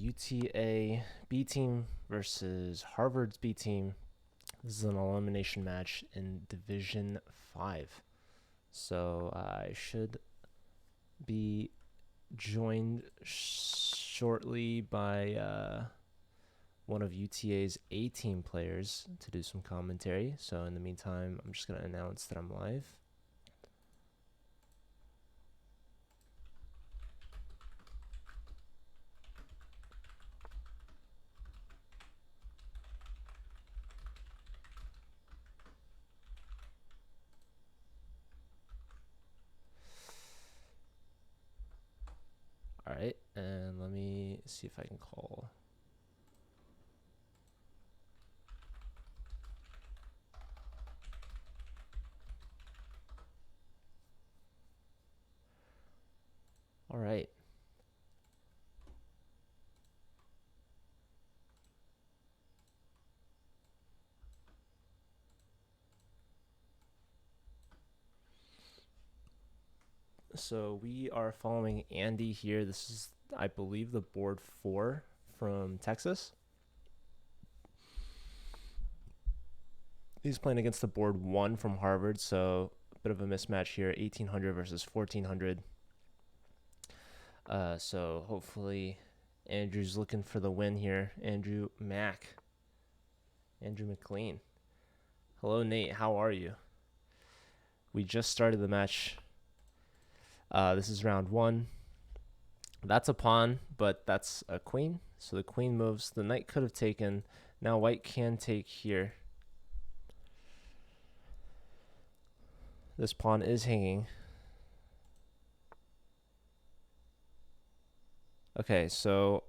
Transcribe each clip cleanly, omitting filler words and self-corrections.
UTA B team versus Harvard's B team. This is an elimination match in Division 5. So I should be joined shortly by one of UTA's A team players to do some commentary. So in the meantime, I'm just going to announce that I'm live. All right, and let me see if I can call. All right. So we are following Andy here. This is, I believe, the board 4 from Texas. He's playing against the board 1 from Harvard, so a bit of a mismatch here. 1800 versus 1400. So hopefully Andrew's looking for the win here. Andrew McLean. Hello, Nate. How are you? We just started the match. This is round 1. That's a pawn, but that's a queen. So the queen moves. The knight could have taken. Now white can take here. This pawn is hanging. Okay, so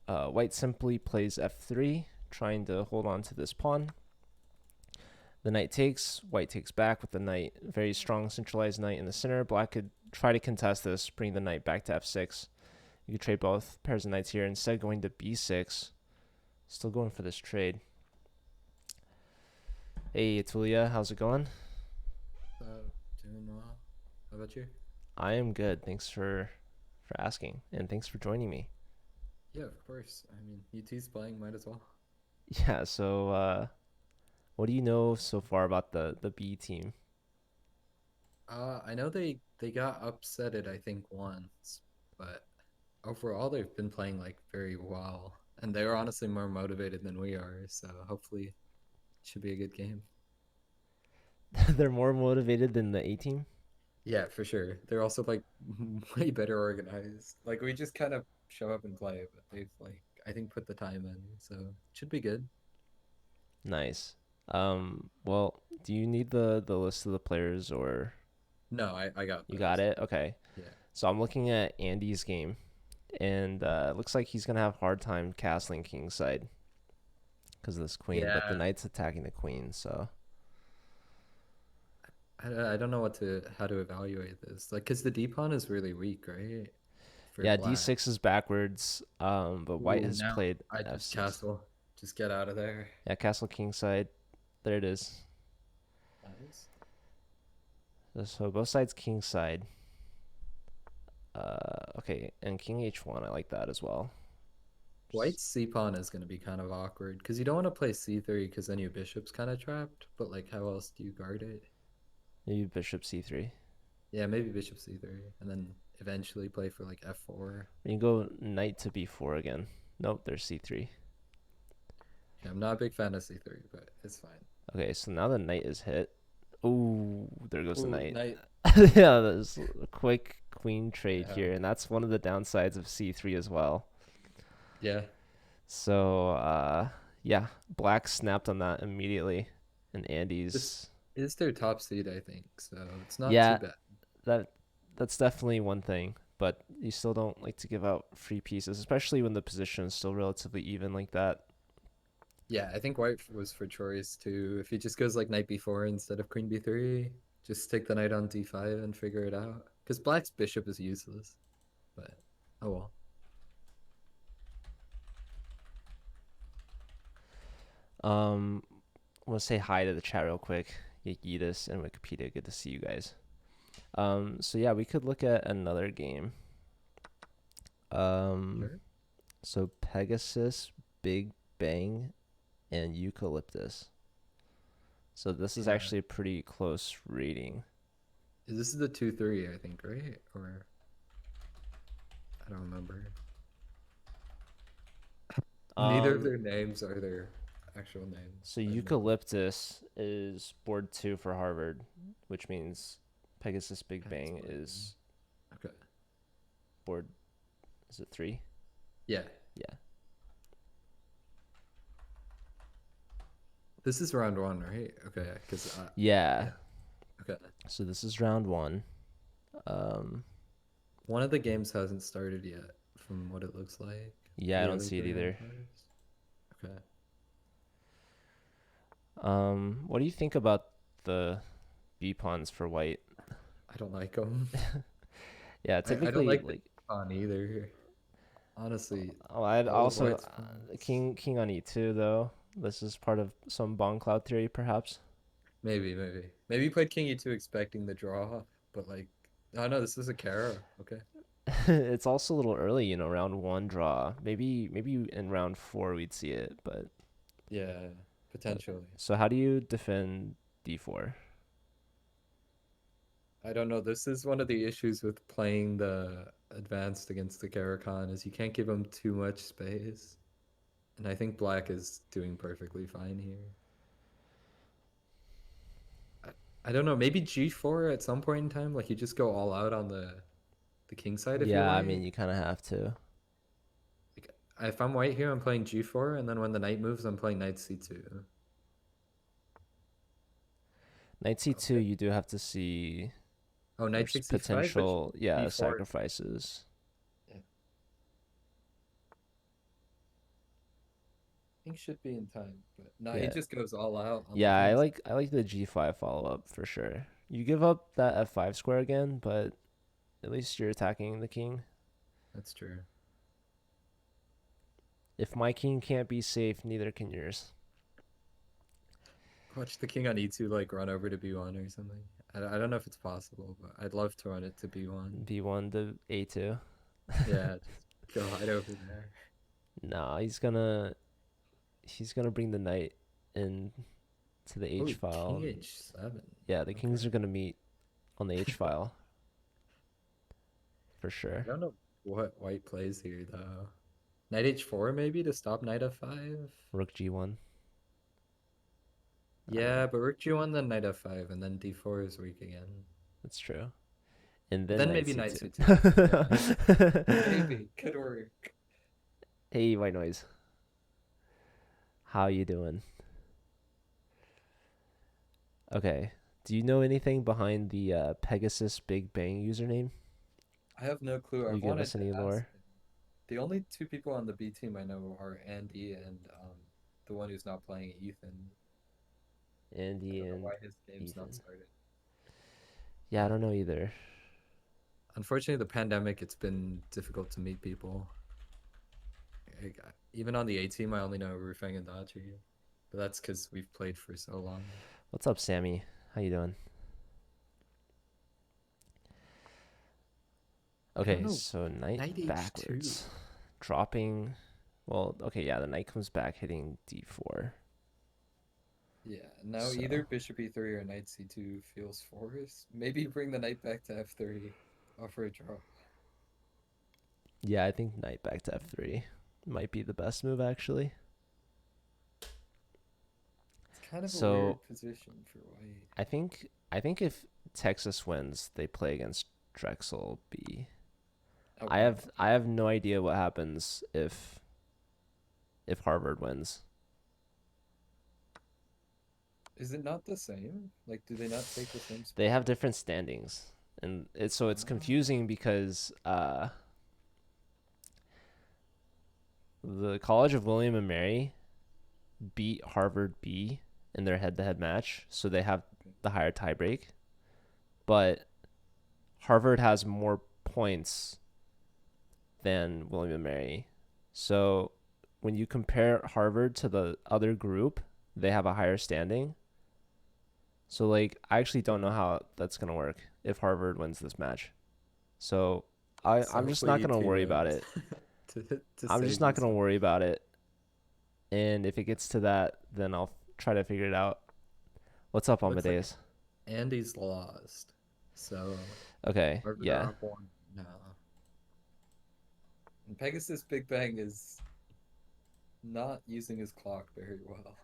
white simply plays f3, trying to hold on to this pawn. The knight takes, white takes back with the knight. Very strong centralized knight in the center. Black could try to contest this, bring the knight back to f6. You could trade both pairs of knights here. Instead, going to b6. Still going for this trade. Hey, Atulia, how's it going? Doing well. How about you? I am good. Thanks for asking, and thanks for joining me. Yeah, of course. I mean, UT's playing, might as well. Yeah, so what do you know so far about the B team? I know they got upsetted, I think, once, but overall they've been playing like very well, and they're honestly more motivated than we are. So hopefully, it should be a good game. They're more motivated than the A team? Yeah, for sure. They're also like way better organized. Like we just kind of show up and play, but they've like I think put the time in, so it should be good. Nice. Well, do you need the list of the players or No, I got you got those. it? Okay. Yeah. So I'm looking at Andy's game, and it looks like he's gonna have a hard time castling kingside because of this queen, but the Yeah. knight's attacking the queen, so I don't know how to evaluate this. Like, because the D pawn is really weak, right? For yeah, black. d6 is backwards, but white Ooh, has now played I just f6. castle. Just get out of there. Yeah, castle kingside. There it is. Nice. So both sides kingside. Okay, and king h1, I like that as well. White's C pawn is going to be kind of awkward because you don't want to play C3 because then your bishop's kind of trapped. But like, how else do you guard it? Maybe bishop c3. Yeah, maybe bishop C3 and then eventually play for like F4. You can go knight to b4 again. Nope, there's c3. Yeah, I'm not a big fan of C3, but it's fine. Okay, so now the knight is hit. Ooh, there goes the Ooh, knight. knight. Yeah, there's a quick queen trade Yeah. here, and that's one of the downsides of c3 as well. Yeah. So, yeah, black snapped on that immediately, and This Andy's. is their top seed, I think. So it's not too Yeah, bad. that that's definitely one thing, but you still don't like to give out free pieces, especially when the position is still relatively even like that. Yeah, I think white was for choice too. If he just goes like knight b4 instead of queen b3, just take the knight on d5 and figure it out. Because black's bishop is useless. But oh well. I want to say hi to the chat real quick. Yagitas and Wikipedia, good to see you guys. So yeah, we could look at another game. Um, Sure. So Pegasus, Big Bang, and Eucalyptus. So this is Yeah. actually a pretty close rating. This is the 2-3, I think, right? Or I don't remember. Neither of Um, their names are their actual names, so admittedly. Eucalyptus is board 2 for Harvard, which means Pegasus Big Yeah, it's Bang boring. is Okay. board, is it 3? Yeah. Yeah. This is round one, right? Okay. Because, Yeah. yeah. Okay. So this is round 1. Um, One of the games hasn't started yet, from what it looks like. yeah, I The don't early see it three either. umpires. Okay. What do you think about the B pawns for white? I don't like them. Yeah, I don't typically like the like pawn either. Honestly, oh, I'd all of also White's pawns. king on e2 though. This is part of some bong cloud theory, perhaps. Maybe. Maybe you played King E2 expecting the draw, but like, oh no, this is a Kara. Okay. It's also a little early, round 1 draw. Maybe in round 4 we'd see it, but Yeah, uh, potentially. so how do you defend d4? I don't know. This is one of the issues with playing the advanced against the Karakan is you can't give him too much space. And I think black is doing perfectly fine here. I, I don't know, maybe G4 at some point in time, like you just go all out on the king side if you're Yeah, I mean white. you kind of have to. Like, if I'm white here, I'm playing G4, and then when the knight moves, I'm playing knight C2. Knight c2, Okay. you do have to see Oh, knight there's takes C5, but potential, yeah, D4. sacrifices. Yeah, I think should be in time, but no, he Yeah. just goes all out on the Yeah, I king like side. I like the g5 follow up for sure. You give up that f5 square again, but at least you're attacking the king. That's true. If my king can't be safe, neither can yours. Watch the king on E2 like run over to B1 or something. I don't know if it's possible, but I'd love to run it to B1. b1 to a2. Yeah, just go hide over there. Nah, he's gonna bring the knight in to the Oh, h king file. H7. Yeah, the Okay. kings are gonna meet on the h file for I sure. don't know what white plays here though. Knight H4 maybe to stop knight F5? Rook g1. I don't Yeah, know. but rook G1 then knight F5 and then D4 is weak again. That's true. And then Then knight maybe knight c2. C2. Yeah. Maybe. Could work. Hey, white noise. How you doing? Okay. Do you know anything behind the Pegasus Big Bang username? I have no clue. Can you I've give wanted us to any ask lore? him. The only two people on the B team I know are Andy and the one who's not playing, Ethan. I Andy don't know and why his game's not Ethan. started. Yeah, I But don't know either. unfortunately, the pandemic, it's been difficult to meet people. Like, even on the A team, I only know Rufeng and Dachi. But that's because we've played for so long. What's up, Sammy? How you doing? I don't Okay, know. so knight Knight H2. backwards. Dropping. Well, okay, yeah, the knight comes back hitting d4. Yeah, now either So, bishop E3 or knight C2 feels forced. Maybe bring the knight back to F3. Offer a draw. yeah, I think knight back to f3 might be the best move, actually. It's kind of a So, weird position for white. I think if Texas wins, they play against Drexel B. Oh I wow. have I have no idea what happens if Harvard wins. Is it not the same? Like, do they not take the same They spot? have different standings, and it's Ah, confusing because the College of William and Mary beat Harvard B in their head-to-head match, so they have okay. the higher tiebreak. But Harvard has more points than William and Mary, so when you compare Harvard to the other group, they have a higher standing. So like I actually don't know Okay. how that's gonna work if Harvard wins this match. So I'm So just hopefully not you gonna two worry about wins. it. to I'm just save not you gonna some. worry about it. And if it gets to that, then I'll try to figure it out. What's up, Looks like Amadeus? Andy's lost. So Okay, Harvard are yeah. up one now. And Pegasus Big Bang is not using his clock very well.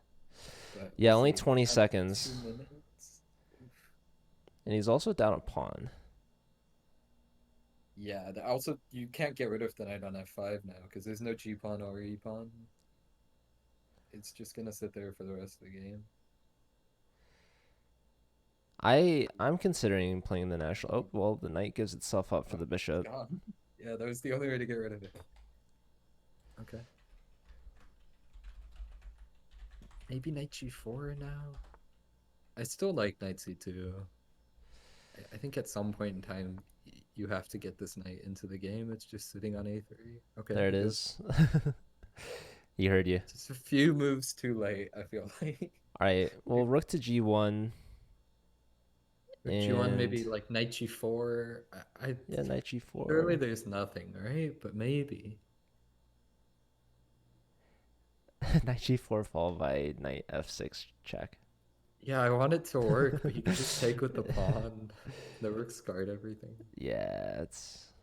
But we'll Yeah, only see. 20 Down to seconds. 2 minutes. And he's also down a pawn. Yeah, also you can't get rid of the knight on f5 now because there's no g pawn or e pawn. It's just gonna sit there for the rest of the game. I'm considering playing the national. Oh, well, the knight gives itself up for Oh, the it's bishop. gone. Yeah, that was the only way to get rid of it. Okay. Maybe knight g4 now. I still like knight c2. I think at some point in time you have to get this knight into the game. It's just sitting on a3. Okay, There it he goes is. He heard you. just a few moves too late, I feel like. All right. Well, rook to g1 Or g1, and maybe like knight g4. I yeah, knight surely g4. there's nothing, right? But maybe. Knight g4 followed by knight f6 check. Yeah, I want it to work, but he can just take with the pawn. The rook's guard everything. Yeah, it's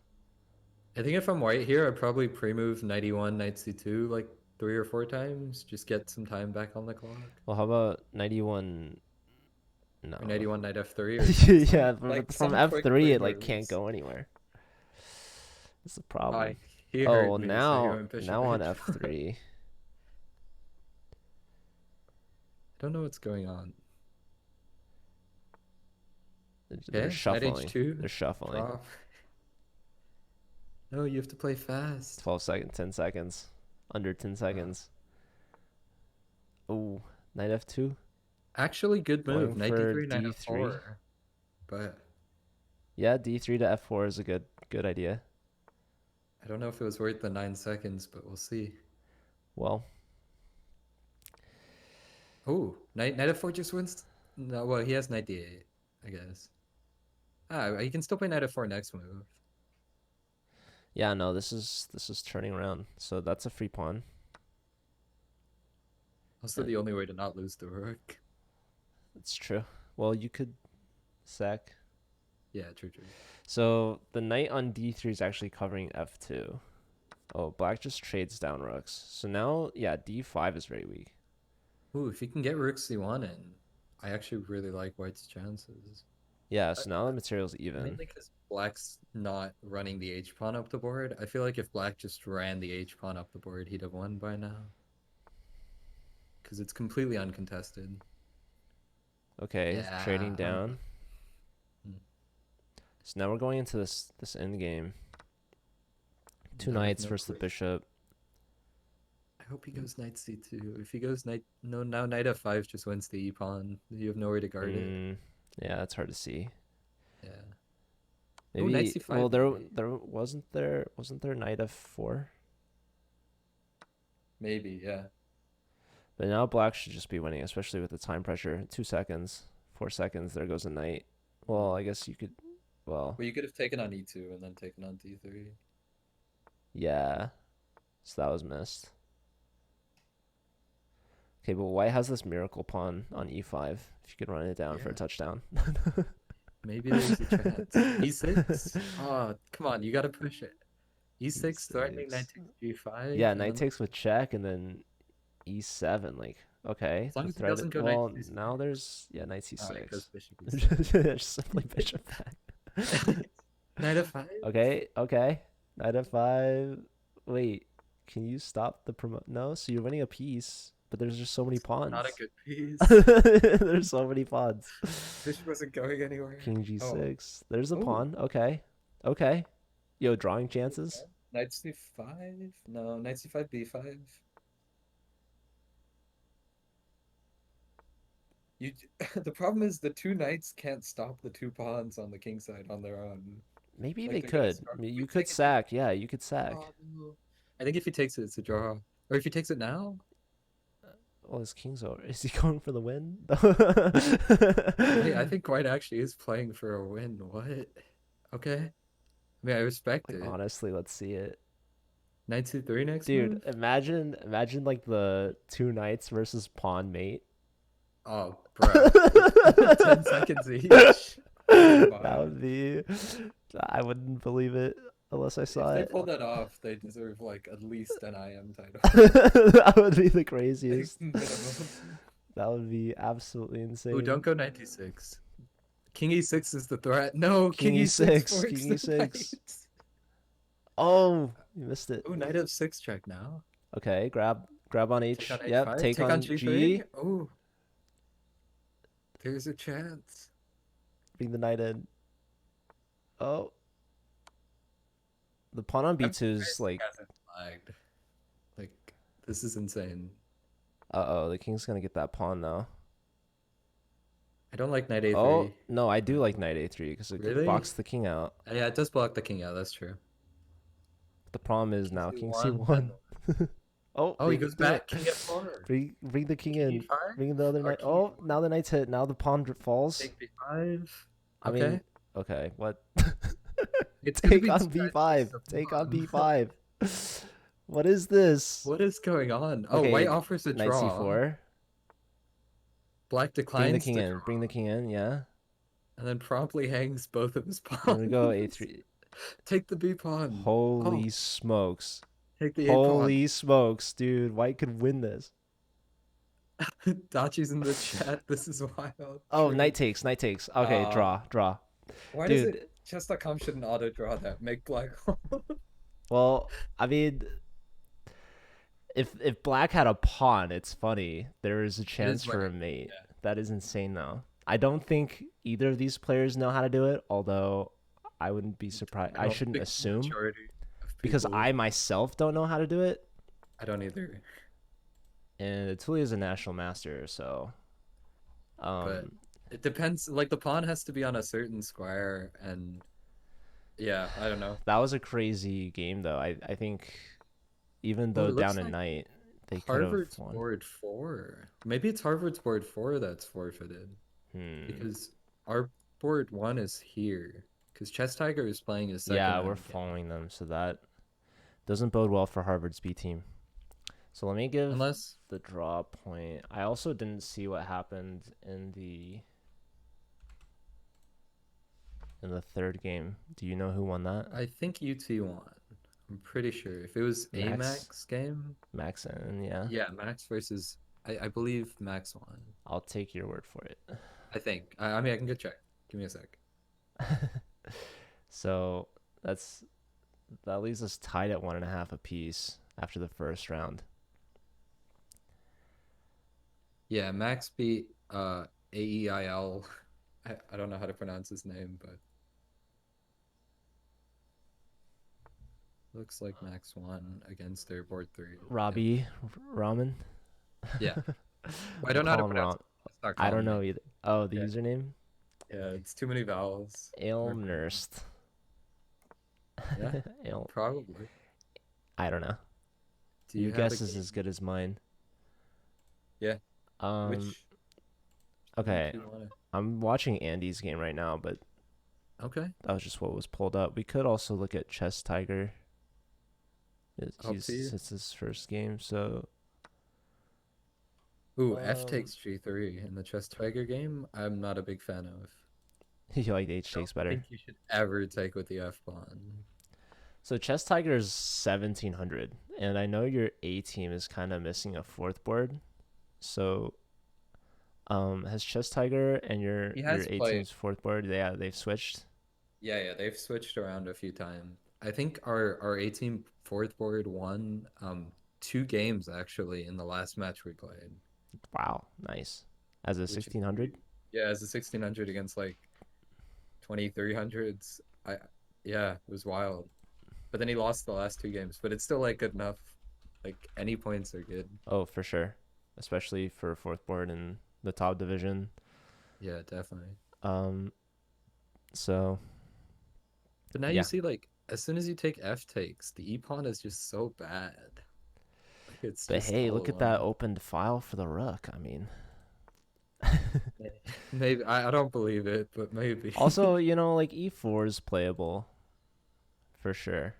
I think if I'm white here, I'd probably pre-move knight e1, knight c2 like 3 or 4 times. Just get some time back on the clock. well. How about knight e1? Or knight No. e1, knight f3 or some Yeah, like from some quick f3 play it like can't moves. go anywhere. That's the I problem. he Oh, heard well, me, so he now went bishop now on h1. I f3. don't know what's going on. They're Okay, knight shuffling. h2, They're shuffling. draw. No, you have to play fast. 12 seconds, 10 seconds, under 10 Uh, seconds. Oh, knight f2, Actually, good going move. Knight for d3, knight d3. f4. But Yeah, d3 to f4 is a good idea. I don't know if it was worth the 9 seconds, but we'll see. Well, Oh, knight f4 just wins. No, well, he has knight d8, I guess. Ah, he can still play knight f4 next move. yeah, no, this is turning around. So that's a free pawn. Also, the only way to not lose the rook. It's true. Well, you could sack. Yeah, true, true. So the knight on d3 is actually covering f2. Oh, black just trades down rooks. So now, yeah, d5 is very weak. Ooh, if he can get rook c1 in, I actually really like white's chances. Yeah, Uh, so now the material's even. Mainly because black's not running the h pawn up the board. I feel like if black just ran the h pawn up the board, he'd have won by now. Because it's completely uncontested. Okay, trading Yeah. down. Hmm. So now we're going into this end game. Two I have knights no versus the clue. bishop. I hope he goes knight c2. If he goes knight, no, now knight f5 just wins the e pawn. You have nowhere to guard it. Yeah, that's hard to see. Yeah. Oh, knight Maybe. Well, c5 there maybe. there wasn't there knight f4. Maybe, yeah. But now black should just be winning, especially with the time pressure. 2 seconds, 4 seconds. There goes a knight. Well, I guess you could. Well, Well, you could have taken on e2 and then taken on d3. yeah. So that was missed. Okay, but white has this miracle pawn on e5. If you could run it down for a Yeah. touchdown. Maybe there's a chance. E6? Oh, come on, you gotta push it. E6 threatening knight e6. takes g5, Yeah, and knight then takes with check, and then e7. Like, okay, as long the as he threat. doesn't go knight Well, c6. now there's yeah, knight Oh, it goes c6. bishop e7. Just simply bishop back. Knight f5? Okay. Knight f5. Wait, can you stop the promote? No, so you're winning a piece, but there's just so many Not a pawns. good piece. There's so many pawns. Bishop wasn't going anywhere. King Oh. g6. There's a Oh. pawn. Okay. Yo, drawing chances. Knight c5? No, knight c5, b5. You, the problem is the two knights can't stop the two pawns on the king side on their own. Maybe Like they they're gonna could. start. You We could take it. Take. sack. Yeah, you could sack. Oh, no. I think if he takes it, it's a draw. Or if he takes it now, Well, his king's over. Is he going for the win? wait, I think White actually is playing for a win. What? Okay. I mean, I respect Like, it. honestly, let's see it. Knight C3 next Dude, move? imagine like the two knights versus pawn mate. Oh, bruh. With 10 seconds each. That Goodbye. would be. I wouldn't believe it unless I If saw they it. pull that off, they deserve like at least an IM title. That would be the Like craziest. minimum. That would be absolutely Ooh, don't insane. go 96. King E6 is the threat. No, King King E6 e6, forks King the e6. knight. Oh, you missed it. Ooh, Knight F6 check now. Okay, grab on Take on H. Yep, H5. take Take on on G3. G. Oh, there's a chance. Bring the knight in. Oh, the pawn on I'm B2 is surprised he like, hasn't flagged. Like, this is insane. uh-oh, the king's gonna get that pawn though. I don't like Knight Oh, A3. no, I do But like knight A3 because it really? blocks the king out. Yeah, it does block the king out. That's true. The problem is King now king C1, then. C1. Oh, Oh, he bring goes bring it. back. King F4. Bring the king King in. E5 Bring the other or knight. King Oh, E1. now the knight's hit. Now the pawn falls. Take B5. I mean, Okay. okay, what? It's gonna Take be on too bad to waste B5. the Take on pawn. B5. What is this? What is going on? Oh, white Okay, offers a knight draw. C4. Black Bring the declines king the in. Bring the draw, king in, yeah. and then promptly hangs both of his I'm gonna go pawns. A3. Take the B pawn. Oh, Holy smokes. take the A pawn. Holy smokes, dude. White could win this. Dachi's in the chat. This is wild. Oh, True. knight takes, knight takes. Okay, Uh, draw. why does Dude, it Chess.com shouldn't auto draw that? Make black. well, I mean, if black had a pawn, it's funny. There is a It chance is for funny. a mate. Yeah. That is insane though. I don't think either of these players know how to do it, although I wouldn't be surprised. I I don't shouldn't think the assume majority of because people. I myself don't know how to do it. I don't either. And Tuli is a national master, so But um it depends. Like the pawn has to be on a certain square, and yeah, I don't know. that was a crazy game though. I think even Oh, though it down looks a like knight, they could have Harvard's won. board four. Maybe it's Harvard's board four that's forfeited Hmm. because our board one is here. Because Chess Tiger is playing his second Yeah, we're round game. following them, so that doesn't bode well for Harvard's B team. So let me give Unless the draw point. I also didn't see what happened in the third game. Do you know who won that? I think UT won. I'm pretty sure. If it was a Max. Max game, Max and yeah. yeah, Max versus I believe Max won. I'll take your word for it. I think. I mean I can go check. Give me a sec. So that leaves us tied at 1.5 apiece after the first round. Yeah, Max beat AEIL. I don't know how to pronounce his name, but looks like Max won against their board three. Robbie Ramen. Yeah. Well, I We'll don't know how to call him pronounce Ram. it. Let's not I call don't him know me. either. Oh, the Yeah. username? Yeah, it's too many vowels. Ailnurst. Yeah, Ale. probably. I don't know. Do Your you have a guess is game? as good as mine. Yeah. Um. Which game Okay, do you want to? I'm watching Andy's game right now, but Okay. that was just what was pulled up. We could also look at Chess Tiger. Up to you. It's his first game, so Ooh, F um, takes G3 in the Chess Tiger game. I'm not a big fan of. you like H Don't takes better. think you should ever take with the F pawn. So Chess Tiger is 1700, and I know your A team is kind of missing a fourth board. So, has Chess Tiger and He your has A played. team's fourth board? Yeah, they've switched. Yeah, they've switched around a few times. I think our A team fourth board won two games actually in the last match we played, Wow, nice. As a which 1600. yeah, as a 1600 against like 2300s. I Yeah, it was wild. But then he lost the last two games, but it's still like good enough. Like any points are good. Oh, for sure, especially for fourth board in the top division. Yeah, definitely. Um, so But now you yeah, see like as soon as you take F takes, the E pawn is just so bad. Like it's but just hey, all look at that alone. opened file for the rook. I mean, Maybe I don't believe it, but maybe. also, like E4 is playable for sure.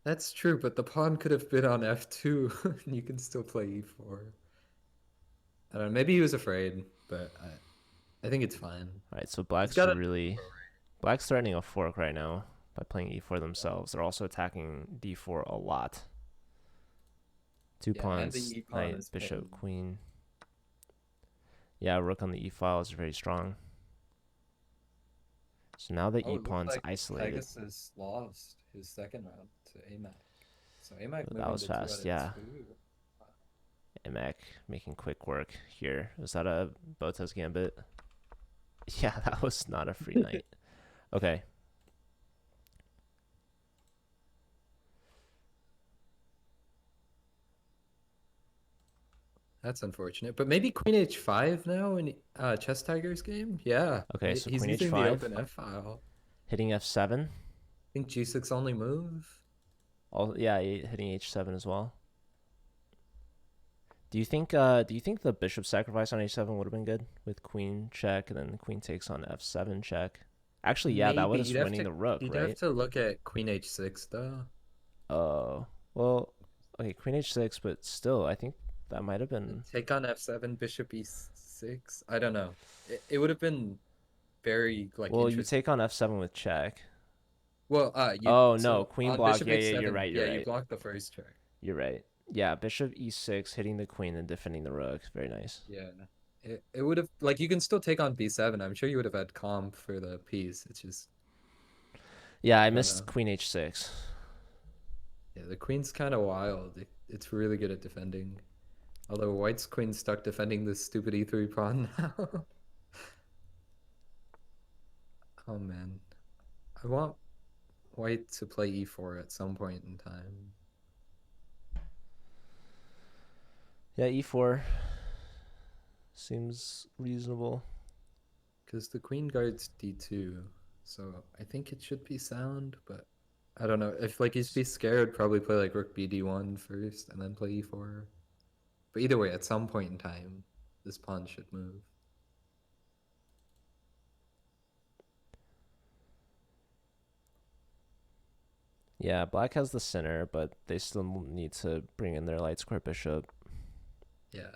That's true, but the pawn could have been on f2, and you can still play e4. I don't know. Maybe he was afraid, but I think it's fine. All right, so He's got enough. Black's threatening a fork right now by playing e4 themselves. They're also attacking d4 a lot. Two Yeah, and the pawns, e pawn knight, is bishop, pinned. queen. Yeah, rook on the e file is very strong. So now the Oh, e it looks pawn's like isolated. Pegasus lost his second round to AMAC. So AMAC Oh, that moving was to 2 out fast. of Yeah, 2. Imac making quick work here. Was that a Botas gambit? Yeah, that was not a free knight. Okay. That's unfortunate. But maybe Queen H5 now in Chess Tiger's game? Yeah. Okay, so He's queen using the h5, open F file. hitting f7. I think G6 only move. All yeah, hitting h7 as well. Do you think the bishop sacrifice on h7 would have been good with queen check and then the queen takes on f7 check? Actually, yeah, that Maybe was winning the rook, you'd have right? to look at Queen H6 though. Oh, well, okay, queen h6, but still, I think that might have And been. take on F7, Bishop E6. I don't know. It would have been very like Well, you interesting. take on f7 with check. Well, you Oh no, so queen on block. Bishop Yeah, yeah, you're H7, right. You're yeah, you right. block the first check. You're right. Yeah, bishop e6, hitting the queen and defending the rook. Very nice. Yeah. It would have like you can still take on B7. I'm sure you would have had comp for the piece. It's just Yeah, I I don't missed know. queen h6. Yeah, the queen's kind of wild. It's really good at defending. Although White's queen's stuck defending this stupid E3 pawn now. Oh man. I want White to play E4 at some point in time. Yeah, e4 seems reasonable. Because the queen guards D2. So I think it should be sound, but I don't know. If like he'd be scared, probably play like Rook BD1 first and then play E4. But either way, at some point in time, this pawn should move. Yeah, black has the center, but they still need to bring in their light square bishop. Yeah.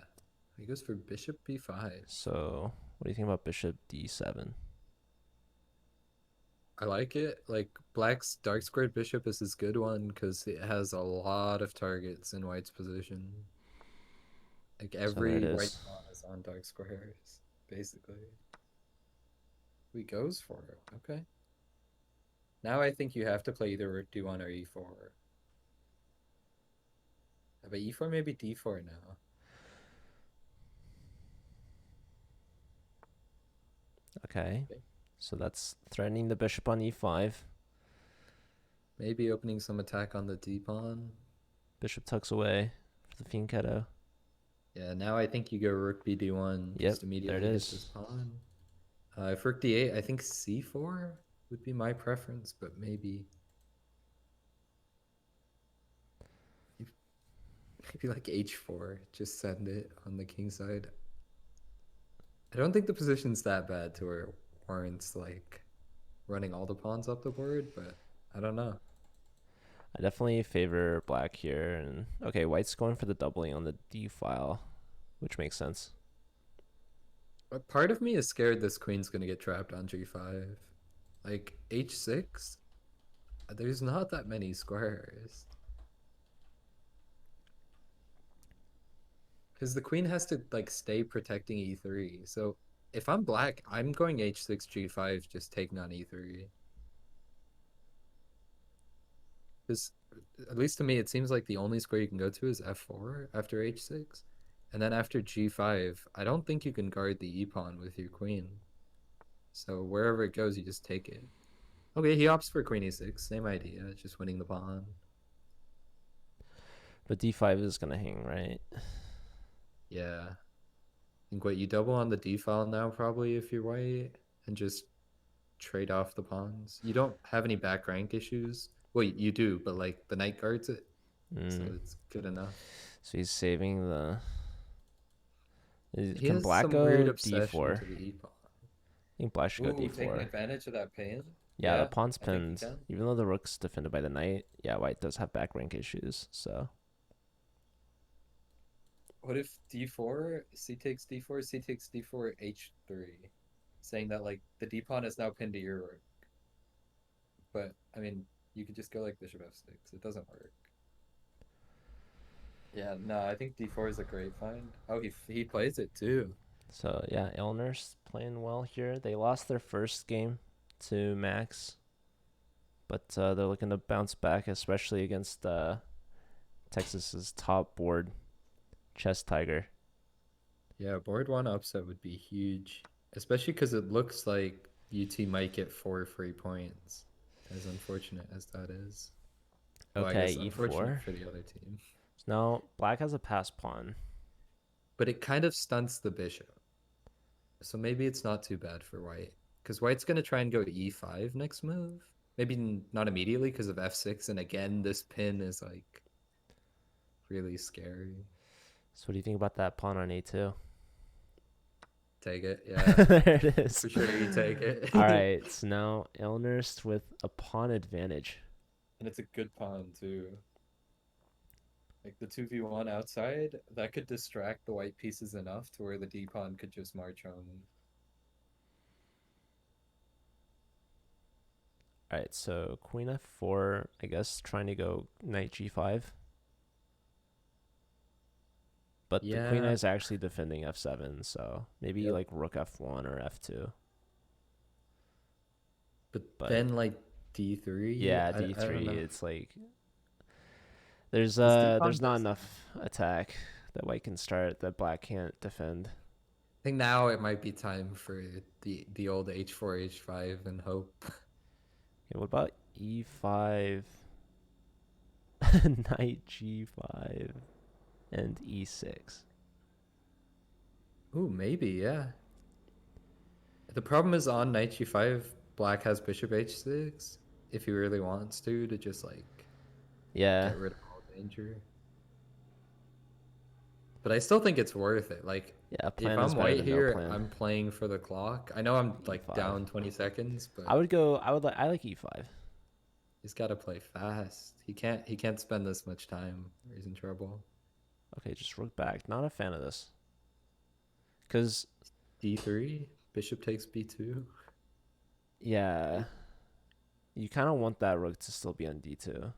He goes for Bishop B5. So, what do you think about bishop d7? I like it. Like black's dark squared bishop is his good one because it has a lot of targets in white's position. Like So there it every white is. pawn is on dark squares, basically. He goes for it. Okay. Now I think you have to play either rook d1 or e4. But e4 maybe d4 now. Okay. Okay. So that's threatening the bishop on e5. Maybe opening some attack on the d pawn. Bishop tucks away for the fianchetto. Yeah, now I think you go rook bd1 Yep, just there it immediately hit this is. pawn. If rook d8, I think c4 would be my preference, but maybe maybe like h4, just send it on the king side. I don't think the position's that bad to where it warrants like running all the pawns up the board, but I don't know. I definitely favor black here. And okay, white's going for the doubling on the d file, which makes sense. But part of me is scared this queen's gonna get trapped on g5. Like h6, there's not that many squares. Because the queen has to like stay protecting e3. So if I'm black, I'm going h6, g5, just taking on e3. Because at least to me, it seems like the only square you can go to is f4 after h6. And then after g5, I don't think you can guard the e pawn with your queen. So wherever it goes, you just take it. Okay, he opts for queen e6. Same idea, just winning the pawn. But d5 is gonna hang, right? Yeah. I think what you double on the d file now probably if you're white and just trade off the pawns. You don't have any back rank issues. Well, you do, but like the knight guards it, so Mm. it's good enough. So he's saving the. He Can has black some weird go obsession d4? to the e pawn. I think black should go Ooh, taking d4. advantage of that pain. Yeah, the Yeah, pawn's I think he pinned. can. Even though the rook's defended by the knight, yeah, white does have back rank issues. So What if d4, c takes d4, c takes d4, h3, saying that like the d pawn is now pinned to your rook. But I mean, you could just go like bishop f6. It doesn't work. Yeah, no, I think d4 is a great find. Oh, he plays it too. so yeah, Elner's playing well here. They lost their first game to Max, but they're looking to bounce back, especially against Texas's top board, Chess Tiger. Yeah, board one upset would be huge, especially because it looks like UT might get 4 free points, as unfortunate as that is. Well, I Okay, guess unfortunate e4. for the other team. So now black has a pass pawn. But it kind of stunts the bishop. So maybe it's not too bad for white. Because white's going to try and go e5 next move. Maybe not immediately because of f6. And again, this pin is like really scary. So what do you think about that pawn on a2? Take it. Yeah, There it is. for sure you take All it. right, so now Elners with a pawn advantage. And it's a good pawn too. Like the 2v1 outside, that could distract the white pieces enough to where the d pawn could just march home. All right, so queen f4, I guess, trying to go knight g5. But the queen Yeah. is actually defending f7, so maybe Yep. like rook f1 or f2. But But then like d3, yeah, I don't d3, know. it's like This d there's pawn not does. enough attack that white can start that black can't defend. I think now it might be time for the old h4 h5 and hope. Okay, what about e5, knight g5, and e6? Ooh, maybe, yeah. The problem is on knight g5, black has bishop h6 if he really wants to just like Yeah, get rid of all danger. But I still think it's worth it. Like yeah, if plan is I'm better white than no here, plan. I'm playing for the clock. I know I'm like e5. down 20 seconds, I but would go. I like e5. he's got to play fast. He can't spend this much time or he's in trouble. Okay, just rook back. Not a fan of this because D3, bishop takes b2. yeah, you kind of want that rook to still be on d2.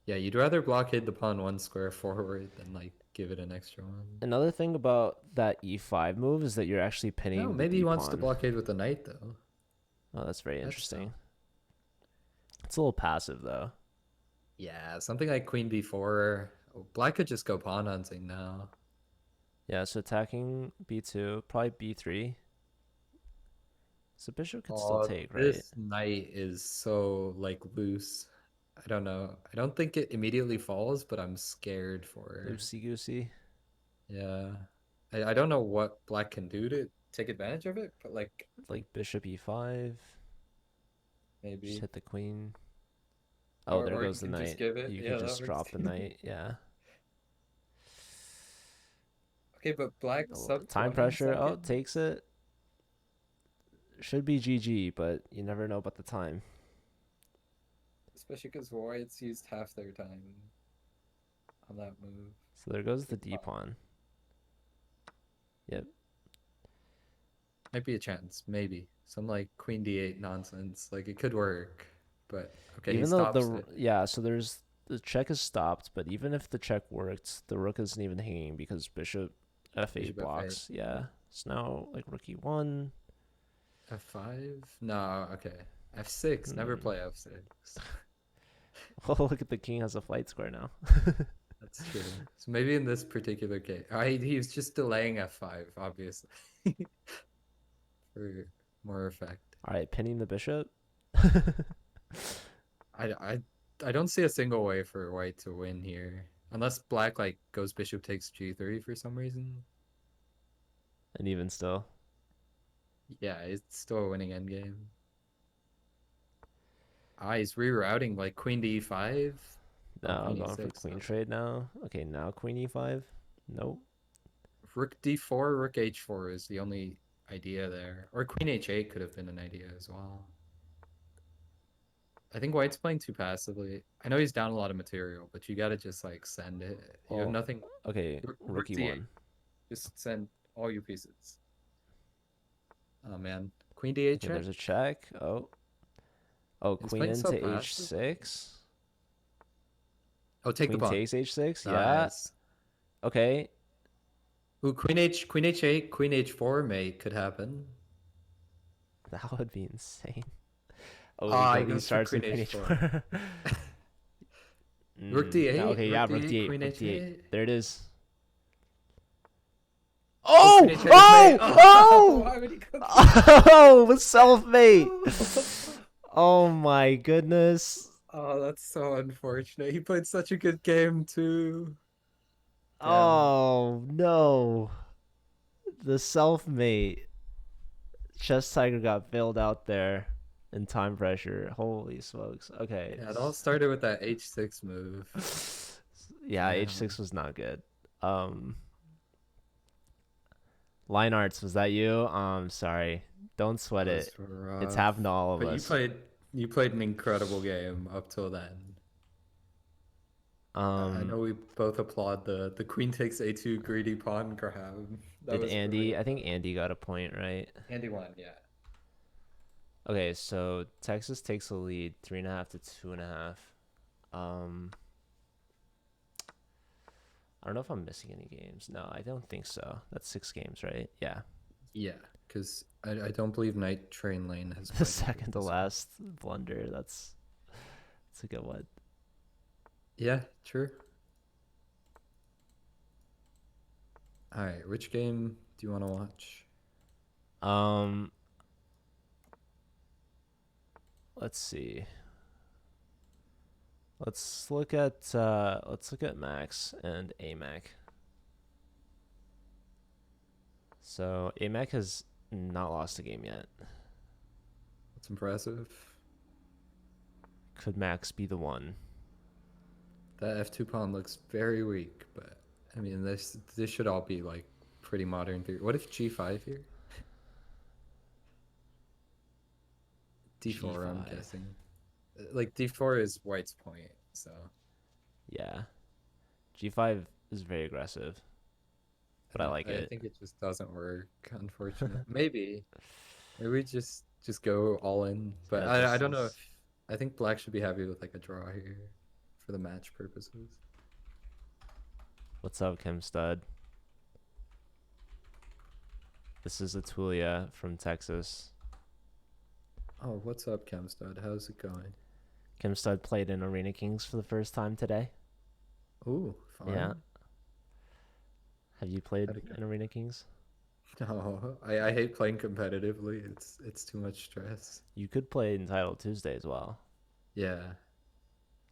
Yeah, you'd rather blockade the pawn one square forward than like give it an extra one. Another thing about that e5 move is that you're actually No, pinning the maybe he d wants to pawn. blockade with the knight though. Oh, that's very That's tough. interesting. It's a little passive though. Yeah, something like queen b4. Oh, black could just go pawn hunting now. Yeah, so attacking b2, probably b3. So bishop could still Oh, take, right? this knight is so like loose. I don't know. I don't think it immediately falls, but I'm scared for it. Loosey goosey. Yeah. I don't know what black can do to take advantage of it, but like Like bishop e5. Just maybe. hit the queen. Oh, there Or he goes the can just knight. give it. You could Yeah, that just works drop the too. knight. Yeah. Okay, but black sub Time 20 pressure. Oh, seconds. takes it. Should be GG, but you never know about the time. Especially because whites used half their time on that move. So there goes the Good d pawn. pawn. Yep. Might be a chance, maybe. Some like queen d8 nonsense. Like it could work. But okay, he Even though stops the it. yeah, so there's the check is stopped, but even if the check worked, the rook isn't even hanging because bishop f8 Bishop f8. blocks. Yeah. So now like rook e1. F5? No, okay. F6. Never Hmm. play F6. Well, look at the king has a flight square now. That's true. So maybe in this particular case, he was just delaying F5, obviously, for more effect. All right, pinning the bishop. I, I, I don't see a single way for white to win here. Unless black like goes bishop takes g3 for some reason. And even still, Yeah, it's still a winning endgame. He's rerouting like queen to e5. no, Oh, I'm queen going for e6 queen though. trade now. Okay, now queen e5. Nope. Rook d4, rook h4 is the only idea there. Or queen h8 could have been an idea as well. I think White's playing too passively. I know he's down a lot of material, but you gotta just like send it. You have Well, nothing. okay, Rook rookie D8. one. Just send all your pieces. Oh man, Queen D8 Okay, check. there's a check. Oh, He's queen playing so into passive. h6. Oh, take the Queen pawn. takes h6. Yeah. Nice. Okay, Ooh, Queen H8, Queen H4 mate could happen. that would be insane. Oh, Ah, he he goes for starts Queen with queen H4. h4. Rook No, D8, okay, Rook yeah, rook D8, d8, Queen rook d8. H8. There it is. Oh, Queen Oh! H8 is mate. Oh! Oh, Oh! why would he go Queen Oh! Self-mate. H8? Oh my goodness. Oh, that's so unfortunate. He played such a good game too. Damn. Oh no. The self-mate. Chess Tiger got bailed out there in time pressure. Holy smokes. Okay. Yeah, it all started with that H6 move. Yeah, Damn. h6 was not good. Um Line Arts, was that you? Sorry. Don't sweat That was it. It's rough. happened to all of But us. you played an incredible game up till then. I Um know we both applaud the queen takes a2 greedy pawn grab. That did was really Andy, I think impressive. Andy got a point, right? Andy won, yeah. Okay, so Texas takes a lead, 3.5 to 2.5. Um I don't know if I'm missing any games. No, I don't think so. That's 6 games, right? Yeah. Yeah, because I don't believe Night Train Lane has The played a game second to this week. last blunder. That's a good one. Yeah, true. All right, which game do you want to watch? Um, let's see. Let's look at Max and AMAC. So AMAC has not lost a game yet. That's impressive. Could Max be the one? That F2 pawn looks very weak, but I mean this should all be like pretty modern theory. What if G5 here? D4, I'm G5. guessing. Like D4 is White's point, so Yeah. G5 is very aggressive, but I and like I it. think it just doesn't work, unfortunately. Maybe just go all in, but Yeah, I just don't know if I think Black should be happy with like a draw here for the match purposes. what's up, Kim Stud? This is Atulia from Texas. Oh, what's up, Chemstud? How's it going? Kim Stud played in Arena Kings for the first time today. Ooh, Yeah. fun. Have you played How'd it go? in Arena Kings? No, I hate playing competitively. It's too much stress. You could play Entitled Tuesday as well. Yeah,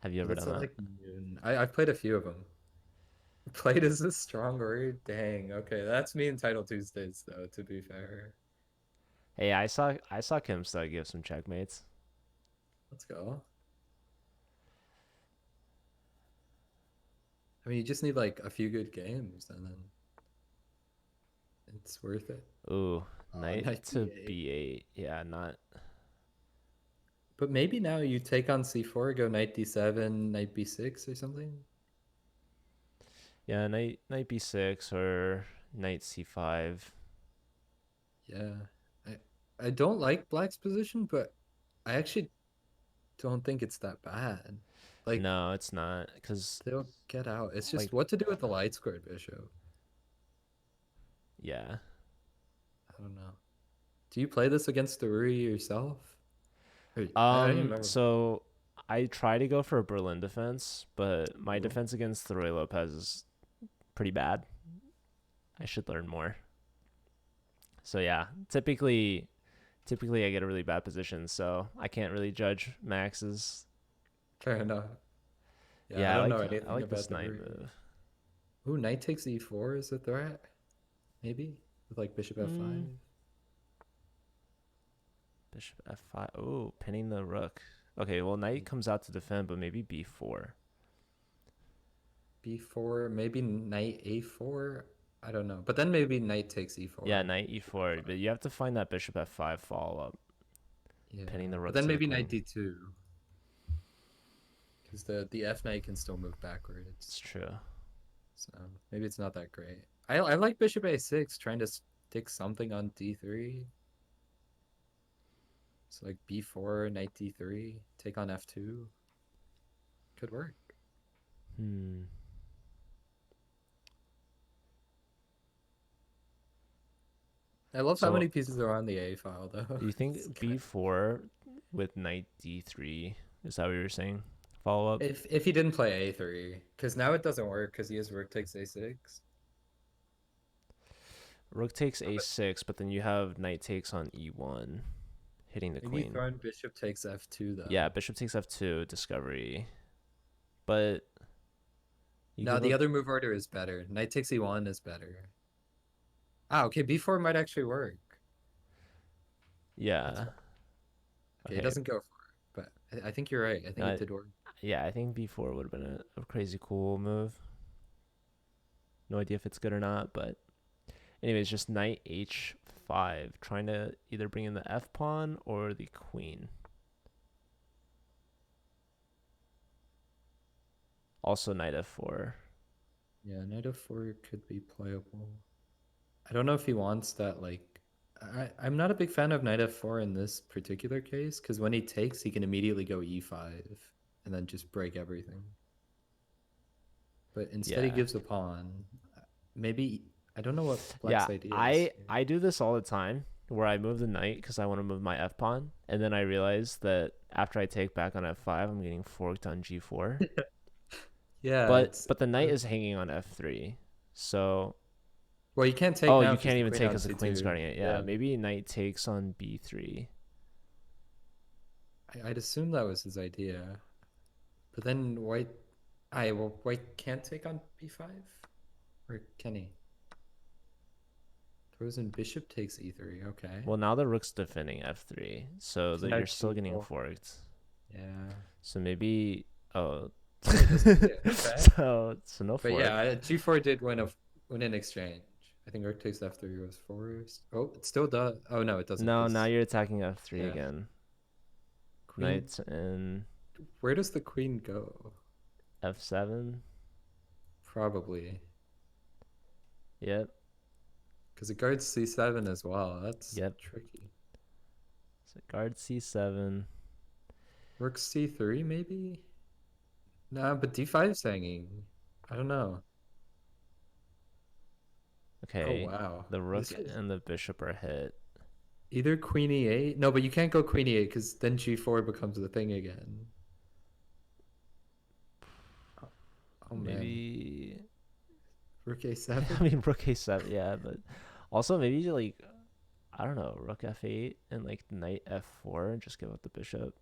Have you but ever it's done at that? like noon. I've played a few of them. Played is a strong word. Dang. Okay, that's me in Title Tuesdays though. To be fair, Hey, I saw Kim Stud give some checkmates. let's go. I mean, you just need like a few good games, and then it's worth it. Ooh, knight Knight to B8. b8. Yeah, not. But maybe now you take on C4, go Knight D7, Knight B6 or something. Yeah, knight b6 or knight c5. Yeah, I I don't like Black's position, but I actually don't think it's that bad. Like No, it's not, cause they'll get out. It's like just what to do with the light squared bishop. yeah. I don't know. Do you play this against the Rui yourself? Or, I don't even remember. So I try to go for a Berlin defense, but my Ooh. defense against the Roy Lopez is pretty bad. I should learn more. So yeah, typically I get a really bad position, so I can't really judge Max's. Fair enough. Yeah, I Yeah, I don't know like I anything like about this the knight Rui. move. Ooh, knight takes E4 is a threat. Maybe with like bishop F5. Mm, bishop f5. Oh, pinning the rook. Okay, well knight comes out to defend, but maybe b4. B4, maybe knight A4. I don't know. But then maybe knight takes Yeah, E4. knight e4, but you have to find that bishop f5 follow up, Yeah. pinning the But rook then to the maybe knight queen. D2. because the F knight can still move It's backwards. true. So maybe it's not that great. I like bishop a6, trying to stick something on d3. So like b4, knight d3, take on f2. Could work. Hmm. I love how So many pieces are on the a file though. do you think It's kind b4 with knight d3? Is that what you were saying? Follow up. if he didn't play a3, because now it doesn't work because he has rook takes a6. Rook takes Oh, but a6, but then you have knight takes on e1, hitting the maybe queen. throwing bishop takes f2 Yeah, though. bishop takes f2, discovery. But you No, give the up. other move order is better. Knight takes e1 is better. Ah, okay, b4 might actually work. That's Yeah. fine. Okay, it Okay. doesn't go for it, but I think you're right. I think it Uh, did work. yeah, I think b4 would have been a crazy cool move. No idea if it's good or not, but anyways, just knight h5, trying to either bring in the f pawn or the queen. Also knight f4. Yeah, knight f4 could be playable. I don't know if he wants that, like, I'm not a big fan of knight f4 in this particular case, because when he takes, he can immediately go e5 and then just break everything. But instead he Yeah. gives a pawn. Maybe, I don't know what Yeah, Black's idea is I here. I do this all the time where I move the knight because I want to move my f pawn, and then I realize that after I take back on f5, I'm getting forked on g4. Yeah, But it's but the knight is hanging on f3, so well, you can't take oh, now you because can't the even queen take on because the queen's c2. guarding it. Yeah, Yeah, maybe knight takes on b3. I'd assume that was his idea. But then white, well, white can't take on b5, or can he? Throws in bishop takes e3. Okay. Well, now the rook's defending f3, so So that now you're still getting g4. forked. Yeah. So maybe oh, Oh, he doesn't see it. Okay. so no But yeah, fork. g4 did win an exchange. I think rook takes f3 was forced. Oh, it still does. Oh no, it doesn't No, now because you're attacking f3 yeah, again. queen. Knight in Where does the queen go? f7. Probably Yep, because it guards c7 as well. That's yep. tricky. So guard c7. Rook c3 maybe. No, but d5's hanging. I don't know. Oh Okay, wow, the this rook is and the bishop are hit. either queen e8. No, but you can't go queen e8 because then g4 becomes the thing again. Oh, oh man, Maybe rook I a7. mean rook a7, yeah, but also maybe like I don't know, rook f8 and like knight f4 and just give up the bishop.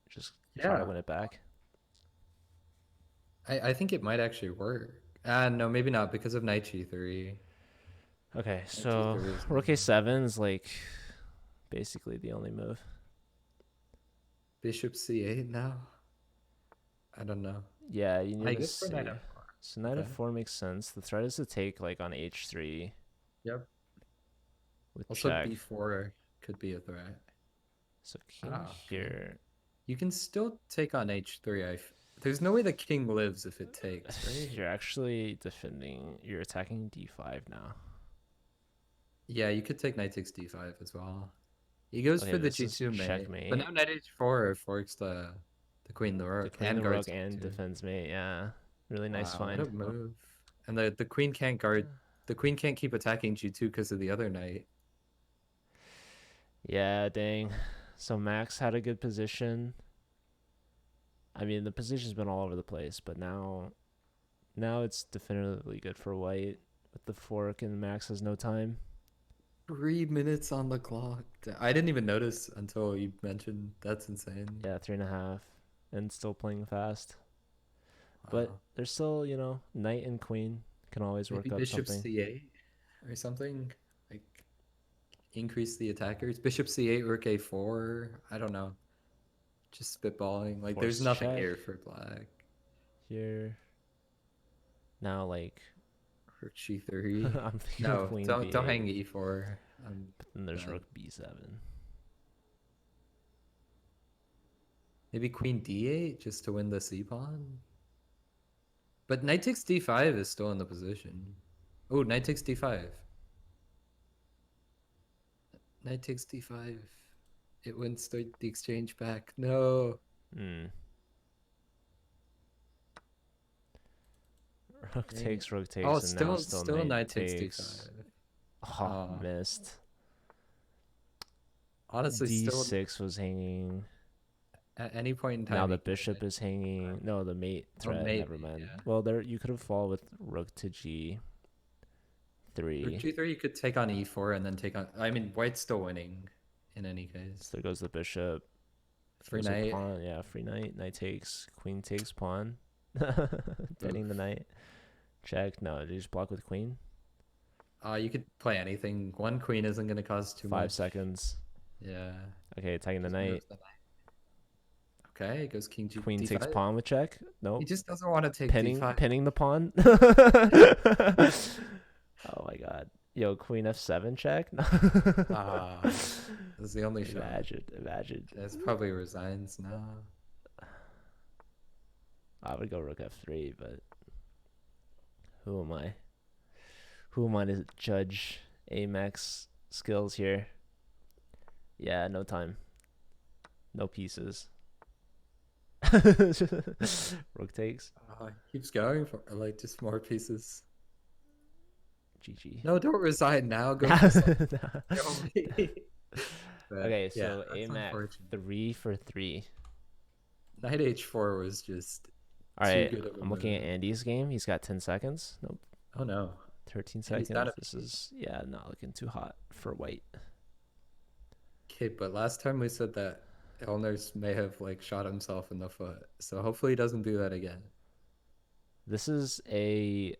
Just try to Yeah, win it back. I think it might actually work. No, maybe not because of knight g3. Okay, Knight so g3 is rook hanging. a7 is like basically the only move. Bishop c8 now. I don't know. Yeah, you need I to guess for knight see. f4. So knight Okay. f4 makes sense. The threat is to take like on h3 Yep. with Also check. b4 could be a threat. So king Ah, okay. here. You can still take on h3. There's no way the king lives if it takes, right? You're actually defending. You're attacking d5 now. Yeah, you could take knight takes d5 as well. He goes Okay, for the this is g2 mate, but checkmate. now knight h4 forks the queen, the The rook, queen, and the rook, guards and g2. defends mate. Yeah, really nice Wow, what a find. move! And the queen can't guard. The queen can't keep attacking g2 because of the other knight. Yeah, dang. So Max had a good position. I mean, the position's been all over the place, but now it's definitively good for white with the fork and Max has no time. 3 minutes on the clock. I didn't even notice until you mentioned. That's insane. Yeah, 3.5, and still playing fast. But Wow. there's still, knight and queen can always Maybe work up bishop something. c8 or something. Like increase the attackers. Bishop c8, rook a4. I don't know. Just spitballing. Like there's Force nothing check here for black. here. Now, like, Rook g3. I'm thinking No, queen don't b8, hang e4. but then there's Done. rook b7. Maybe queen d8 just to win the c pawn. But knight takes d5 is still in the position. Oh, knight takes d5. Knight takes d5. It wins the exchange back. No. Hmm. Dang it. Rook Oh, takes, and now still still still knight knight takes takes. d5. Oh, missed. Honestly, still D6 was hanging. at any point in Now time the you can get bishop is hanging. No, the mate oh threat. Never maybe, mind. yeah. Well, there you could have fallen with rook to G3. Rook g3 you could take on e4 and then take on I mean white's still winning in any case. So there goes the bishop. Free There's a knight. pawn. Yeah, free knight. Knight takes. Queen takes pawn. Oof. Betting the knight. Check. No, did you just block with queen? You could play anything. One queen isn't gonna cause too 5 much. seconds. Yeah. Okay, attacking the Just knight. moves the knight. Okay, it goes king Queen takes d5. pawn with check. He Nope. just doesn't want to take d5. Pinning the pawn. Oh my god. Yo, queen f7 check. Ah, this is the only shot. Imagine. It's probably resigns now. I would go rook f3, but who am I? Who am I to judge Amex skills here? Yeah, no time. No pieces. Rook takes. Keeps going for like just more pieces. GG. No, don't resign now. Go for something. Okay, Yeah, so that's Amac unfortunate. 3 for 3. Knight h4 was just All too right, good of a I'm looking at move. Andy's game. He's got 10 seconds. Nope, Oh no. 13 And he's down seconds. a This piece. is, yeah, not looking too hot for white. Okay, but last time we said that Elners may have like shot himself in the foot. So hopefully he doesn't do that again. This is a,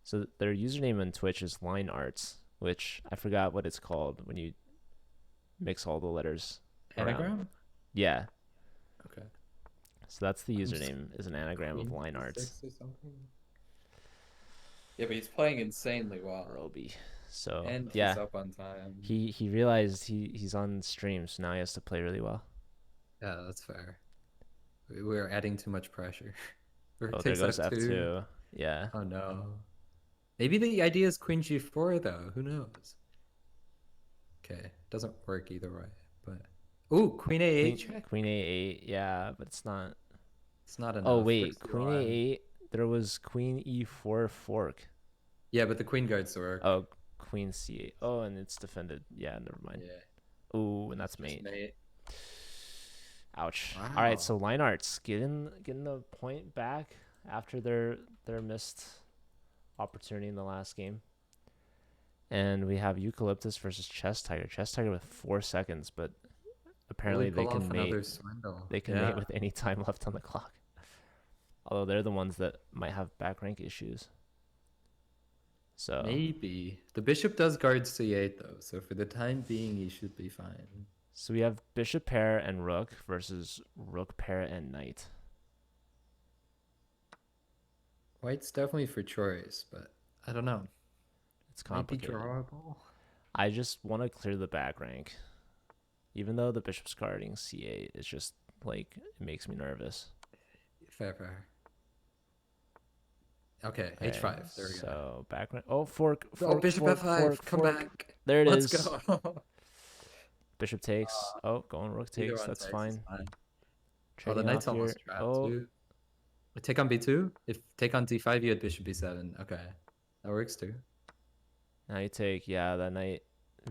so their username on Twitch is Line Arts, which I forgot what it's called when you mix all the letters around. Anagram? Yeah. Okay. So that's the username, is an anagram of Queen Line d6 Arts. or something. Yeah, but he's playing insanely well. Roby. So And yeah, he's up on time. he realized he's on stream, so now he has to play really well. Yeah, that's fair. We're adding too much pressure. Rook Oh, there takes goes f2. f2. Yeah. Oh no. Maybe the idea is queen g4 though. Who knows? Okay, doesn't work either way. But ooh, queen a8 check. Queen a8. Yeah, but it's not. It's not enough. Oh Where's wait, the queen line? a8. There was queen e4 fork. Yeah, but the queen guards the work. Oh, queen c8. Oh, and it's defended. Yeah, never mind. Yeah. Ooh, and that's Just mate. Ouch. Wow. All right, so Line Arts getting the point back after their missed opportunity in the last game. And we have Eucalyptus versus Chess Tiger. Chess Tiger with 4 seconds, but apparently Really they can mate. Swindle. They can mate with any time left on the clock. Although they're the ones that might have back rank issues. So maybe the bishop does guard c8 though, so for the time being he should be fine. So we have bishop pair and rook versus rook pair and knight. White's definitely for choice, but I don't know. It's complicated. Might be drawable. I just want to clear the back rank. Even though the bishop's guarding c8, it's just like it makes me nervous. Fair. Okay, h5. There we go. So back rank. Oh, fork. Bishop f5. Come back. There it is. Let's go. Bishop takes. Oh, going rook takes. That's fine. Oh, the knight's almost trapped too. Take on b2? If take on d5, you had bishop b7. Okay. That works too. Now you take, yeah, that knight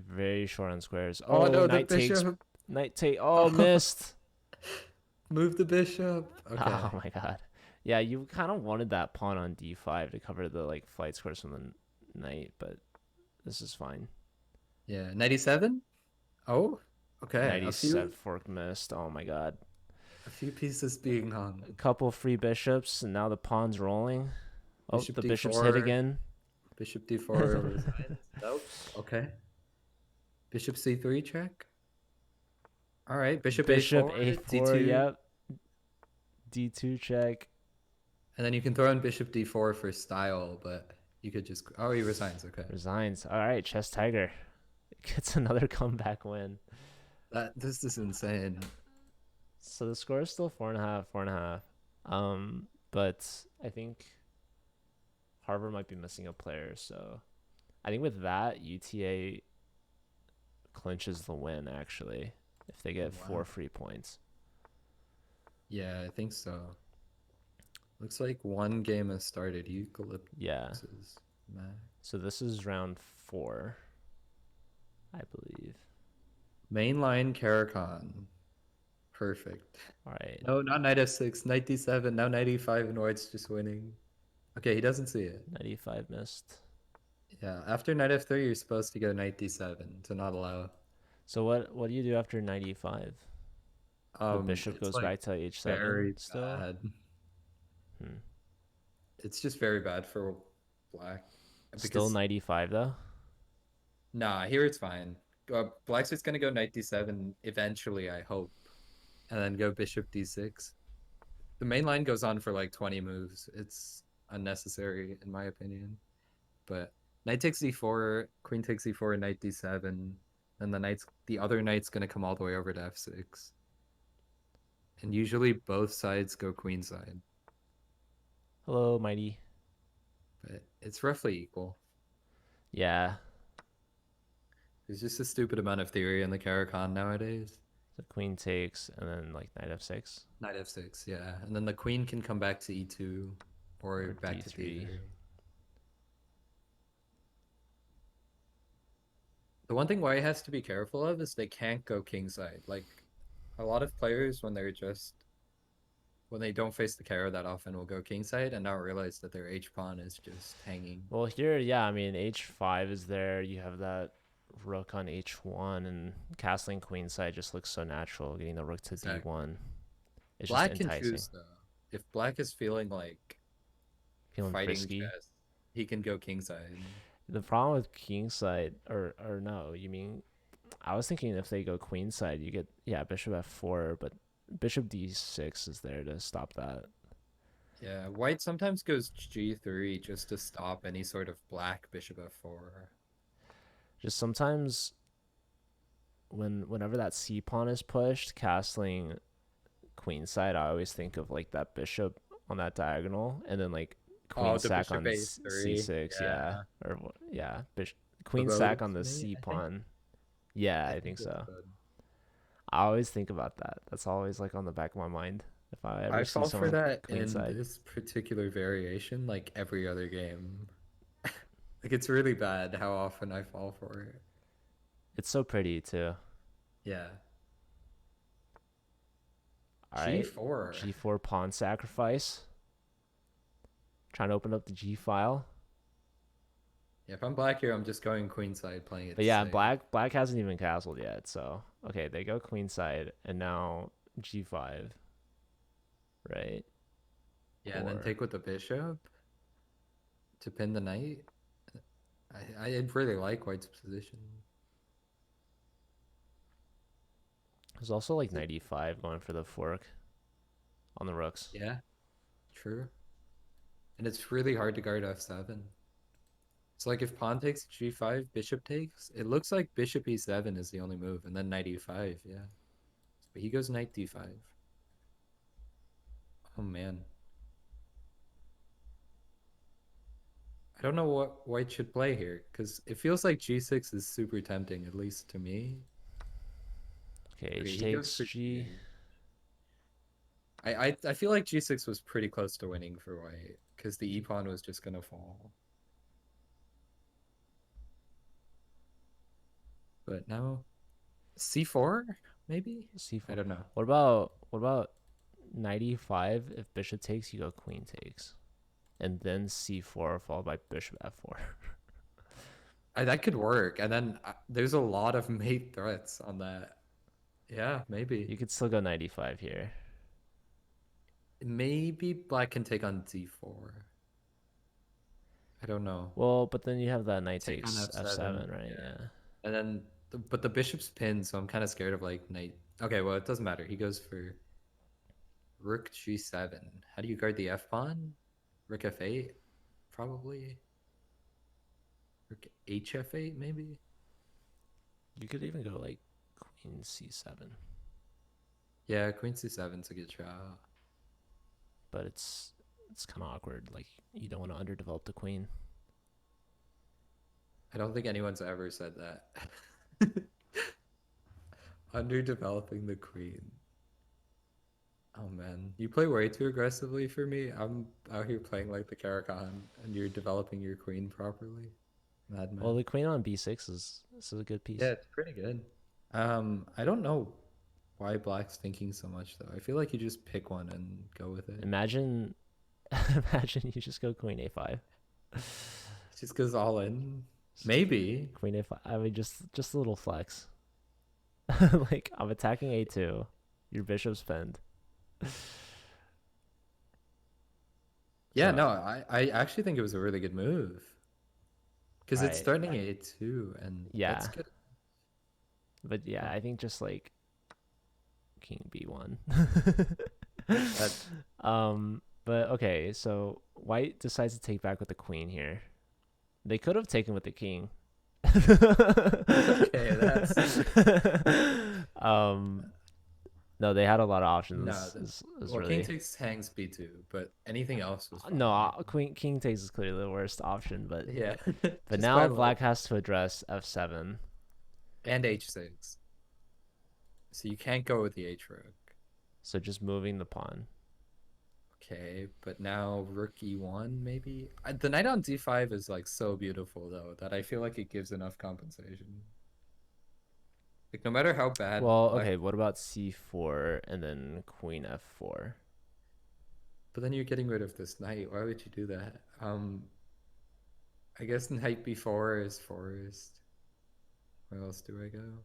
very short on squares. Oh no, knight the bishop. takes. Knight take. Oh, missed. Move the bishop. Okay. Oh my god. Yeah, you kind of wanted that pawn on d5 to cover the like flight squares from the knight, but this is fine. Yeah, 97? Oh, okay. 97 fork missed. Oh my god. A few pieces being hung. A couple free bishops, and now the pawn's rolling. Oh, Bishop the D4. bishop's hit again. Bishop d4. Nope. Okay. Bishop c3 check. All right. Bishop a4. D2. Yep. D2 check. And then you can throw in bishop d4 for style, but you could just... Oh, he resigns. Okay. Resigns. All right, Chess Tiger gets another comeback win. That this is insane. So the score is still 4.5, 4.5. But I think Harvard might be missing a player. So I think with that, UTA clinches the win actually if they Oh get four wow. free points. Yeah, I think so. Looks like one game has started. Yeah. Eucalyptus Max. So this is round 4, I believe. Mainline Karakhan. Perfect. All right. No, not knight f6, knight d7, now knight e5, and white's just winning. Okay, he doesn't see it. 95 missed. Yeah, after knight f3, you're supposed to go knight d7 to not allow. So what do you do after 95? The bishop It's goes like back to h7 very still? bad. Hmm. It's just very bad for black Still because 95 though? nah, here it's fine. Black's just gonna go knight d7 eventually, I hope, and then go bishop d6. The main line goes on for like 20 moves. It's unnecessary in my opinion. But knight takes d4, queen takes e4, knight d7, and the other knight's gonna come all the way over to f6. And usually both sides go queenside, Hello, Mighty. but it's roughly equal. Yeah. There's just a stupid amount of theory in the Caracan nowadays. So queen takes and then like knight f6 Knight f6, yeah. And then the queen can come back to e2 or or back to d3. d3. The one thing White has to be careful of is they can't go kingside. Like a lot of players when they don't face the Cara that often will go kingside and not realize that their H pawn is just hanging. Well, here, yeah, I mean, h5 is there. You have that rook on h1, and castling queenside just looks so natural. Getting the rook to Exactly. d1, it's just Black can enticing. choose though. If Black is feeling like Feeling fighting frisky. chess, he can go kingside. The problem with kingside, or no, you mean I was thinking if they go queenside, you get yeah bishop f4, but bishop d6 is there to stop that. Yeah, White sometimes goes g3 just to stop any sort of black bishop f4. Just sometimes whenever that c pawn is pushed, castling queenside, I always think of like that bishop on that diagonal, and then like queen Oh, the sack bishop on a3. c6, yeah, Yeah. or yeah, The queen sack on Bodems, the mate, c I think. pawn. Yeah, I I think think that's so. good. I always think about that. That's always like on the back of my mind. If I ever I see fall for someone that in queenside, this particular variation, like every other game. Like it's really bad how often I fall for it. it's so pretty too. Yeah. All right, G4. g4 pawn sacrifice. Trying to open up the g file. Yeah, if I'm black here, I'm just going queenside, playing it But yeah, safe. black hasn't even castled yet. So okay, they go queenside and now g5, right? Yeah, and then Or take with the bishop to pin the knight. I really like White's position. there's also like Is it? 95 going for the fork on the rooks. Yeah, true. And it's really hard to guard f7. It's like if pawn takes g5, bishop takes. It looks like bishop e7 is the only move, and then knight e5. Yeah, but he goes knight d5. Oh man, I don't know what White should play here because it feels like g6 is super tempting, at least to me. Okay, Okay, h he goes takes for g. g8. I feel like g6 was pretty close to winning for White because the e pawn was just gonna fall. But now c4 maybe. I c4. don't know. What about 95? If bishop takes, you go queen takes, and then c4 followed by bishop f4. That could work. And then there's a lot of mate threats on that. Yeah, maybe. You could still go 95 here. Maybe black can take on d4. I don't know. Well, but then you have that knight Take on takes f7. f7, right? Yeah. Yeah. And then, but the bishop's pinned, so I'm kind of scared of like knight. Okay, well, it doesn't matter. He goes for rook g7. How do you guard the f pawn? Rook f8, probably. Rook hf8, maybe. You could even go like queen c7, Yeah, queen c7's a good shot. but it's kind of awkward. Like you don't want to underdevelop the queen. I don't think anyone's ever said that. Underdeveloping the queen. Oh man, you play way too aggressively for me. I'm out here playing like the Caracan, and you're developing your queen properly. Well, Madman. the queen on b6 is a good Yeah, piece. it's pretty good. I don't know why Black's thinking so much though. I feel like you just pick one and go with it. Imagine imagine you just go queen a5. It just goes all in. Maybe. Queen a5. I mean, just a little flex. Like I'm attacking a2, your bishop's pinned. Yeah, So no, I actually think it was a really good move because it's I starting a2, and that's yeah, good. but yeah, Oh, I think just like king b1. that But okay, so white decides to take back with the queen here. They could have taken with the king. okay. That's um, no, they had a lot of no. options. Is Well, king really takes hangs b2, but anything else was no. fine. I think. Queen king takes is clearly the worst option, Yeah, but just by now a little black has to address f7. and h6. So you can't go with the h rook. So just moving the pawn. Okay, but now rook e1 maybe. The knight on d5 is like so beautiful though that I feel like it gives enough compensation. Like no matter how bad Well, black, okay. What about c4 and then queen f4? but then you're getting rid of this knight. Why would you do that? I guess knight b4 is forced. Where else do I go?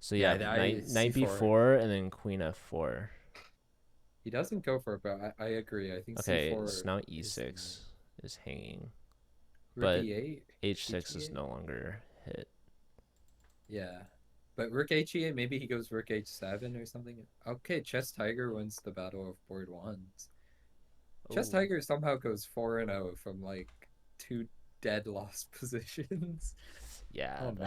So Yeah, yeah, I knight c4. b4 and then queen f4. He doesn't go for it, but I agree. I think Okay, c4 so now is the move. e6 is hanging, Rook but e8, h6 is h8. no longer hit. Yeah. But rook h8, maybe he goes rook h7 or something. Okay, Chess Tiger wins the battle of board ones. Chess Oh, Tiger somehow goes 4-0 from like two dead lost positions. yeah. Oh no.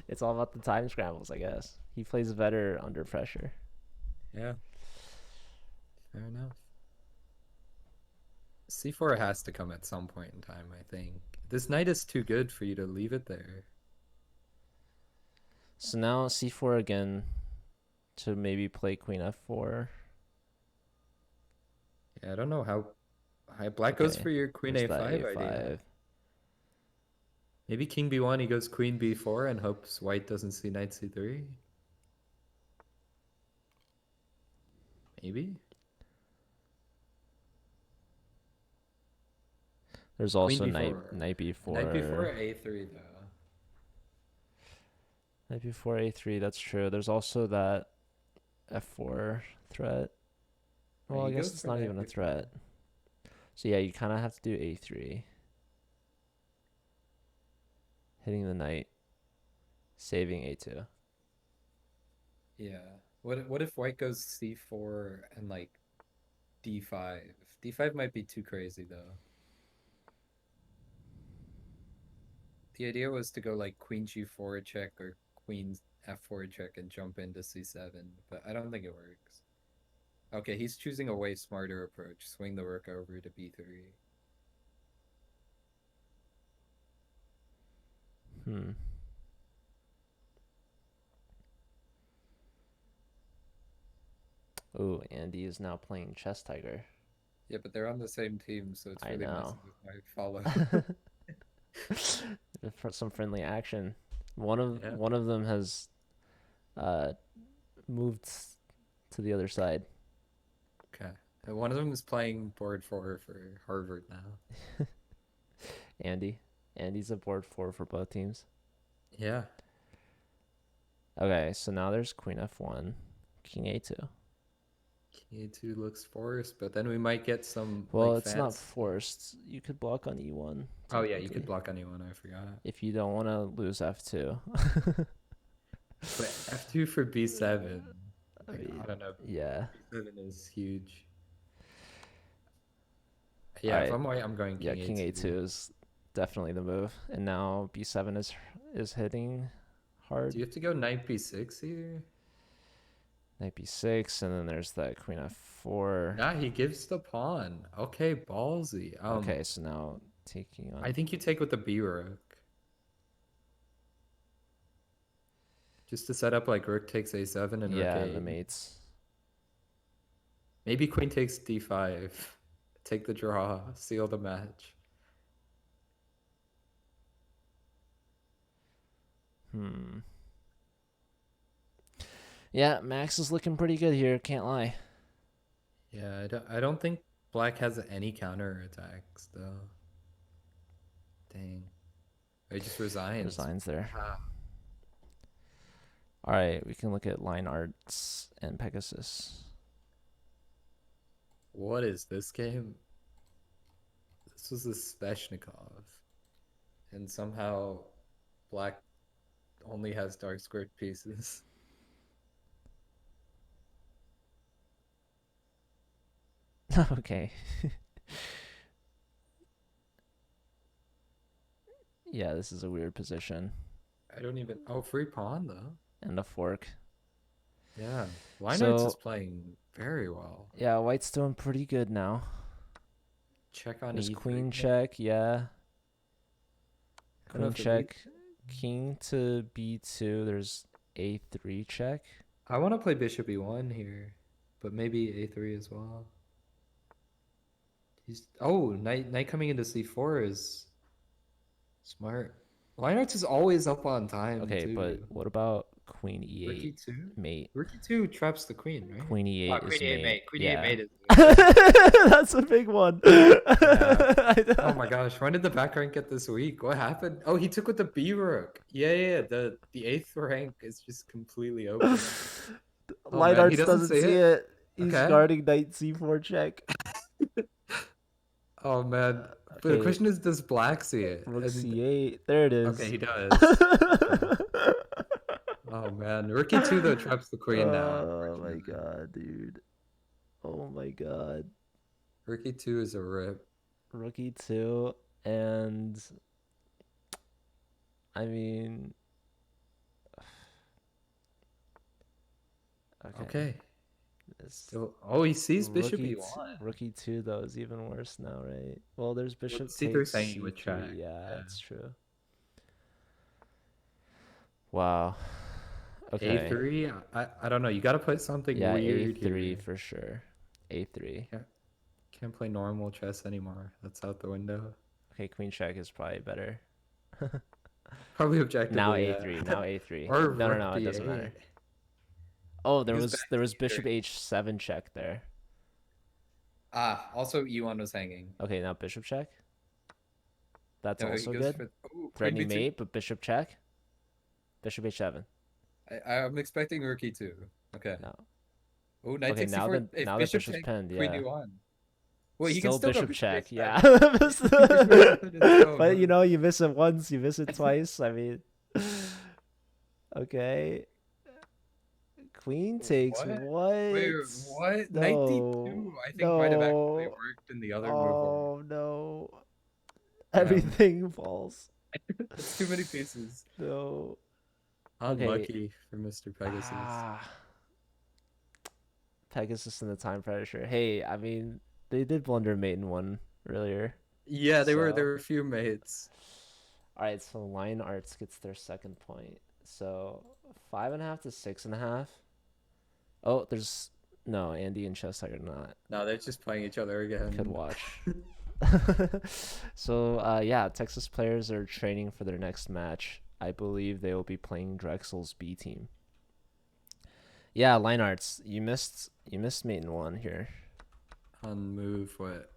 It's all about the time scrambles, I guess. He plays better under pressure. Yeah, fair enough. c4 has to come at some point in time, I think. This knight is too good for you to leave it there. So now c4 again to maybe play queen f4. Yeah, I don't know how high black goes Okay, for your queen there's that a5 idea. a5. Maybe king b1, he goes queen b4 and hopes white doesn't see knight c3. Maybe. There's Queen also b4. knight Knight before b4. a3 though. Knight b4 a3. That's true. There's also that f4 threat. Yeah, Well, I he guess goes it's for not knight even a b4. threat. So yeah, you kind of have to do a3, hitting the knight, saving a2. Yeah. What if white goes c4 and like d5? D5 might be too crazy though. The idea was to go like queen g4 check or queen f4 check and jump into c7, but I don't think it works. Okay, he's choosing a way smarter approach. Swing the rook over to b3. Hmm. Oh, Andy is now playing Chess Tiger. Yeah, but they're on the same team, so it's I really know. messing with my follow. For some friendly action. Yeah. One of them has uh moved to the other side. Okay. And one of them is playing board four for Harvard now. Andy. Andy's a board four for both teams. Yeah. Okay, so now there's Queen F1, King A2. King A2 looks forced, but then we might get some Well, like it's not fancy. forced. You could block on E1 Oh yeah, you could technically block anyone, I forgot. if you don't want to lose F2. But F2 for B7. I Like mean, I don't know. yeah. B7 is huge. All Yeah, if right. I'm white, I'm going Yeah, King King A2. A2 is definitely the move. And now B7 is hitting hard. Do you have to go knight b6 here? Knight b6, and then there's that queen f4. Nah, he gives the pawn. Okay, ballsy. Okay, so now taking I on. think you take with the b rook. Just to set up like rook takes a7 and rook Yeah, and the 8. mates. Maybe queen takes d5. Take the draw, seal the match. Yeah, Max is looking pretty good here. Can't lie. Yeah, I don't think black has any counter attacks though. Dang. He just resigns. Resigns there. Ah, All right, we can look at line arts and Pegasus. what is this game? This was a Sveshnikov. And somehow black only has dark squared pieces. Okay. Yeah, this is a weird position. I don't even. Oh, free pawn though. And a fork. Yeah, Leinart's So is playing very well. yeah, white's doing pretty good now. Check on There's e3. queen check, yeah. I don't know Queen if it check, king to b2. There's a3 check. I want to play bishop e1 here, but maybe a3 as well. Knight coming into c4 is smart. Leinart's is always up on time Okay, too. but what about queen Rook e8 e2? mate? Rook e2 traps the queen, right? Queen e8 is Queen e8 mate. mate. Queen Yeah. e8 mate is. That's a big one. Oh my gosh, when did the back rank get this weak? What happened? Oh, he took with the B rook. Yeah. The eighth rank is just completely open. Oh, Light man, he Arts doesn't see it. He's Okay. guarding knight c4 check. Oh man. But the Okay. question is, does black see it? Rook And- c8. There it is. Okay, he does. Oh man, rook e2 though traps the queen now. Oh my god, dude. Oh my god. Rook e2 is a rip. Rook e2, and I mean, Okay. It's Still, oh, he sees bishop Rook e1. Rook e2 though is even worse now, right? Well, there's bishop C3 takes saying you would c3. check. Yeah, Yeah. that's true. Wow. Okay. A3. I don't know. You got to play something Yeah, weird a3 here. for sure. A3. Can't play normal chess anymore. That's out the window. Okay, queen check is probably better. Probably objectively. Now yeah. A3. Now A3. Or No, rook it doesn't d8. matter. Oh, there Goes was back to bishop E3. h7 check there. Also e1 was hanging. Okay, now bishop check. That's No, he also goes good. for queen Threatening b2. mate, but bishop check. Bishop h7. I'm expecting rook e2. Okay. No. Oh, knight Okay, takes now c4. the If now the bishop bishop's takes pinned. queen Yeah. e1. Well, he Still can still go bishop check. h7. Yeah. So But you know, you miss it once, you miss it twice. I mean, okay. Queen takes What? what? Wait, what? No. Knight d2, I think might have actually worked in the other move. Oh no! Everything falls. It's too many pieces. No. Unlucky for Mr. Pegasus. Pegasus and the Time Pressure. Hey, I mean, they did blunder mate in one earlier. Yeah, there So- were a few mates. All right, so Line Arts gets their second point. So 5.5 to 6.5. Oh, there's no Andy and Chess are not. No, they're just playing each other again. Could watch. So yeah, Texas players are training for their next match. I believe they will be playing Drexel's B team. Yeah, Line Arts, you missed mate in one here. On move what?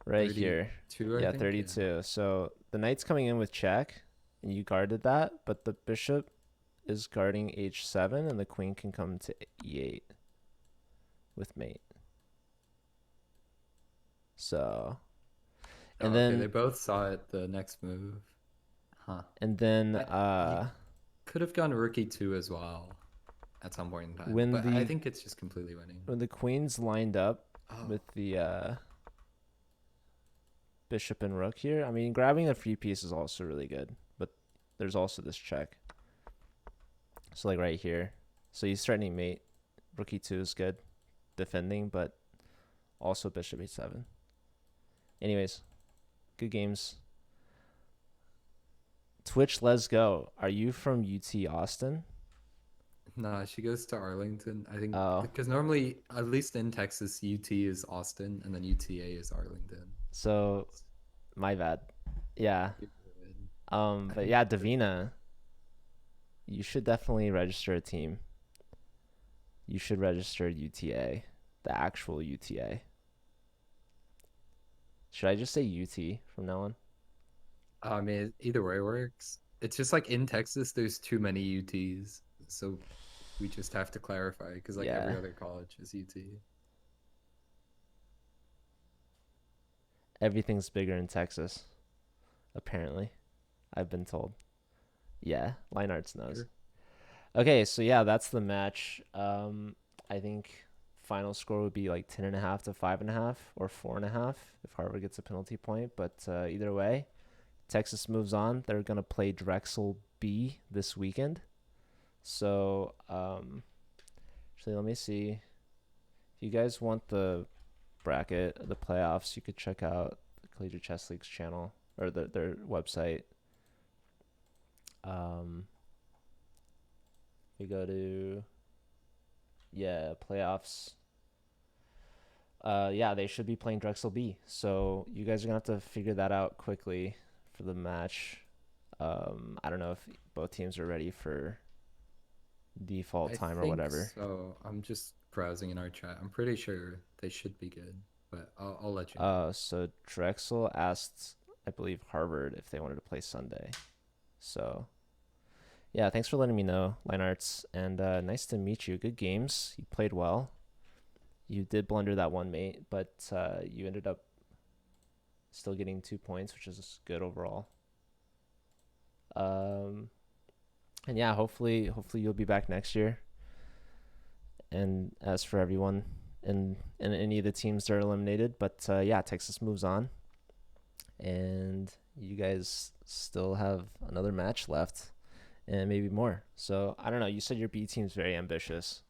Right here. 32, I Yeah, think? 32. So the knight's coming in with check, and you guarded that, but the bishop is guarding h7, and the queen can come to e8 with mate. So, and Oh, then okay, they both saw it the next move. Huh. and then Could have gone rook e2 as well at some point in time. When but the- I think it's just completely winning. when the queen's lined up Oh, with the bishop and rook here, I mean, grabbing the free piece is also really good, but there's also this check. So like right here. So he's threatening mate. Rook e2 is good defending, but also bishop h7. Anyways, good games. Twitch, let's go. Are you from UT Austin? Nah, she goes to Arlington. I think Oh, because normally, at least in Texas, UT is Austin and then UTA is Arlington. so my bad. Yeah. You're good. I But think yeah, the Davina, you should definitely register a team. You should register UTA, the actual UTA. Should I just say UT from now on? I mean, either way works. It's just like in Texas, there's too many UTs, so we just have to clarify because like every Yeah. other college is UT. Everything's bigger in Texas, apparently. I've been told. Yeah, Line Arts knows. Sure. Okay, so yeah, that's the match. I think final score would be like 10.5 to 5.5 or 4.5 if Harvard gets a penalty point. But either way, Texas moves on. They're gonna play Drexel B this weekend. So actually, let me see. If you guys want the bracket, the playoffs, you could check out the Collegiate Chess League's channel or their website. Um, we go to playoffs. Yeah, they should be playing Drexel B. So you guys are gonna have to figure that out quickly for the match. I don't know if both teams are ready for default I time or think whatever. so. I'm just browsing in our chat. I'm pretty sure they should be good, but I'll let you know. So Drexel asked, I believe, Harvard if they wanted to play Sunday. So yeah, thanks for letting me know, Line Arts, and nice to meet you. Good games. You played well. You did blunder that one mate, but you ended up still getting 2 points, which is good overall. Um, and yeah, hopefully you'll be back next year. And as for everyone in any of the teams that are eliminated, but yeah, Texas moves on, and you guys still have another match left, and maybe more. So I don't know. You said your B team's very ambitious.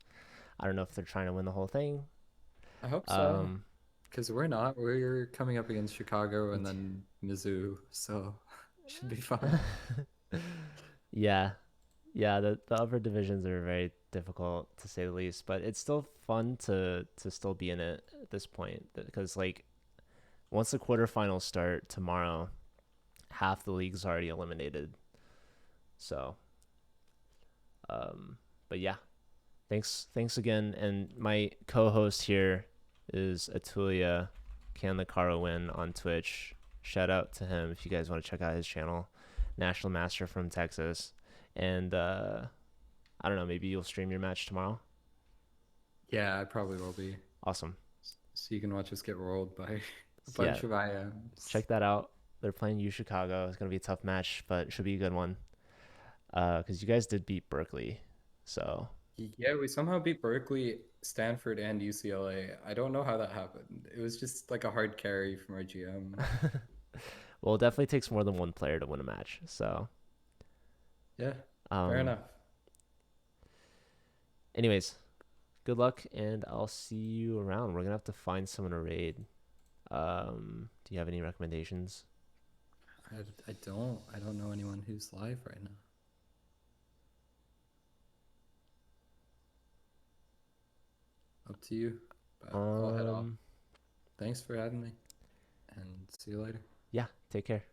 I don't know if they're trying to win the whole thing. I hope so, Um, because we're not. We're coming up against Chicago and then Mizzou, so should be fun. yeah, yeah. The upper divisions are very difficult to say the least, but it's still fun to still be in it at this point because like once the quarterfinals start tomorrow, half the league's already eliminated. So, but yeah, thanks again. And my co-host here is Atulia Can the Caro Win on Twitch. Shout out to him if you guys want to check out his channel, National Master from Texas. And I don't know, maybe you'll stream your match tomorrow. Yeah, I probably will be. Awesome. So you can watch us get rolled by a Yeah, bunch of IMs. check that out. They're playing U Chicago. It's gonna be a tough match, but it should be a good one. Because you guys did beat Berkeley, so Yeah, we somehow beat Berkeley, Stanford, and UCLA. I don't know how that happened. It was just like a hard carry from our GM. well, it definitely takes more than one player to win a match. So, Yeah, fair um, enough. anyways, good luck, and I'll see you around. We're gonna have to find someone to raid. Do you have any recommendations? I don't know anyone who's live right now. Up to you, but I'll head off. Um, Thanks for having me, and see you later. yeah, take care.